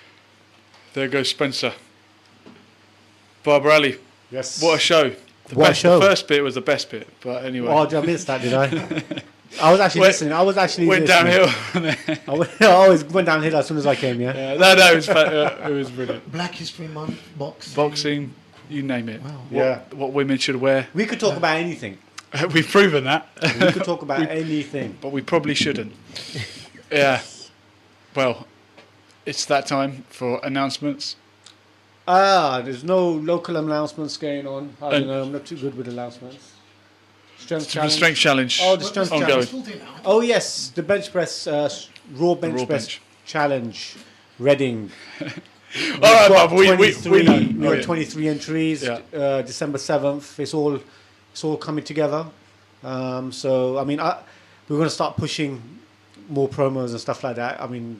There goes Spencer. Barbara Ali. Yes. What a show. The first bit was the best bit, but anyway. Oh, did I miss that, did I? I was actually listening. Went downhill. I always went downhill as soon as I came, yeah? No, it was brilliant. Black History Month, boxing. Boxing, you name it. Wow. What women should wear. We could talk about anything. We've proven that. We could talk about anything. But we probably shouldn't. Yeah. Well, it's that time for announcements. There's no local announcements going on. I don't know. I'm not too good with announcements. Strength challenge. Oh, the strength challenge. Oh, yes. The bench press, raw bench press challenge. Reading. All right, Bob. We had 23 entries. Yeah. December 7th. It's all coming together. So, I mean, we're going to start pushing more promos and stuff like that. I mean,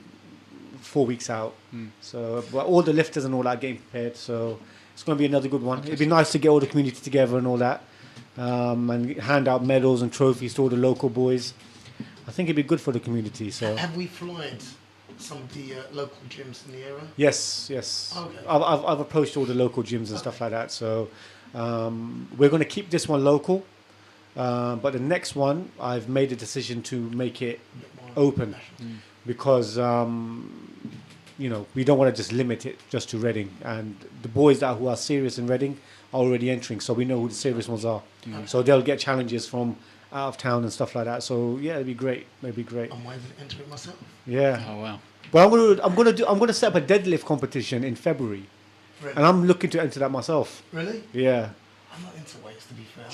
4 weeks out. So, but all the lifters and all that getting prepared. So, it's going to be another good one. It'd be nice to get all the community together and all that, and hand out medals and trophies to all the local boys. I think it'd be good for the community. So, have we flyed some of the local gyms in the area? Yes. Okay. I've approached all the local gyms and stuff like that. So, we're going to keep this one local, but the next one I've made a decision to make it open. Because we don't want to just limit it just to Reading, and the boys who are serious in Reading are already entering, so we know who the serious ones are. So they'll get challenges from out of town and stuff like that. So yeah, it'd be great. I might even enter it myself. Yeah. Oh wow. Well, I'm gonna set up a deadlift competition in February, and I'm looking to enter that myself. Really? Yeah. I'm not into weights, to be fair.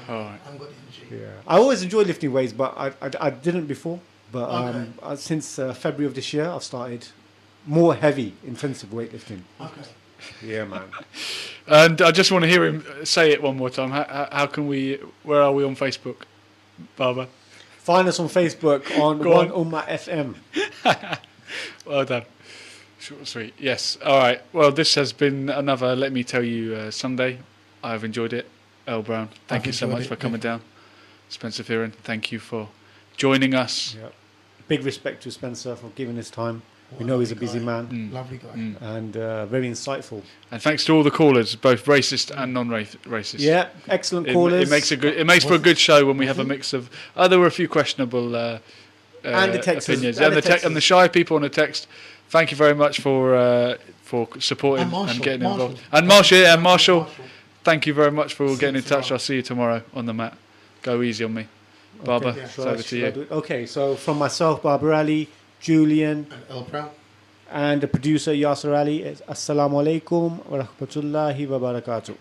All right. I'm good in Yeah. I always enjoyed lifting weights, but I didn't before. But since February of this year, I've started more heavy, intensive weightlifting. Okay. Yeah, man. And I just want to hear him say it one more time. How can we? Where are we on Facebook, Baba? Find us on Facebook on One Ummah FM. Well done. Short and sweet. Yes. All right. Well, this has been another Let Me Tell You Sunday. I've enjoyed it. Earl Brown, thank you so much for coming down. Spencer Fearon, thank you for joining us. Yep. Big respect to Spencer for giving his time. We know he's a busy man. Lovely guy. And very insightful. And thanks to all the callers, both racist and non-racist. Yeah, excellent callers. It makes for a good show when we have a mix of. There were a few questionable and the opinions and the shy people on the text. Thank you very much for supporting and getting involved. And Marshall. Thank you very much for getting in touch. I'll see you tomorrow on the mat. Go easy on me. Barbara, it's over to you. Okay, so from myself, Barbara Ali, Julian, and Earl Brown, and the producer, Yasser Ali, Assalamu alaikum wa rahmatullahi wa barakatuh.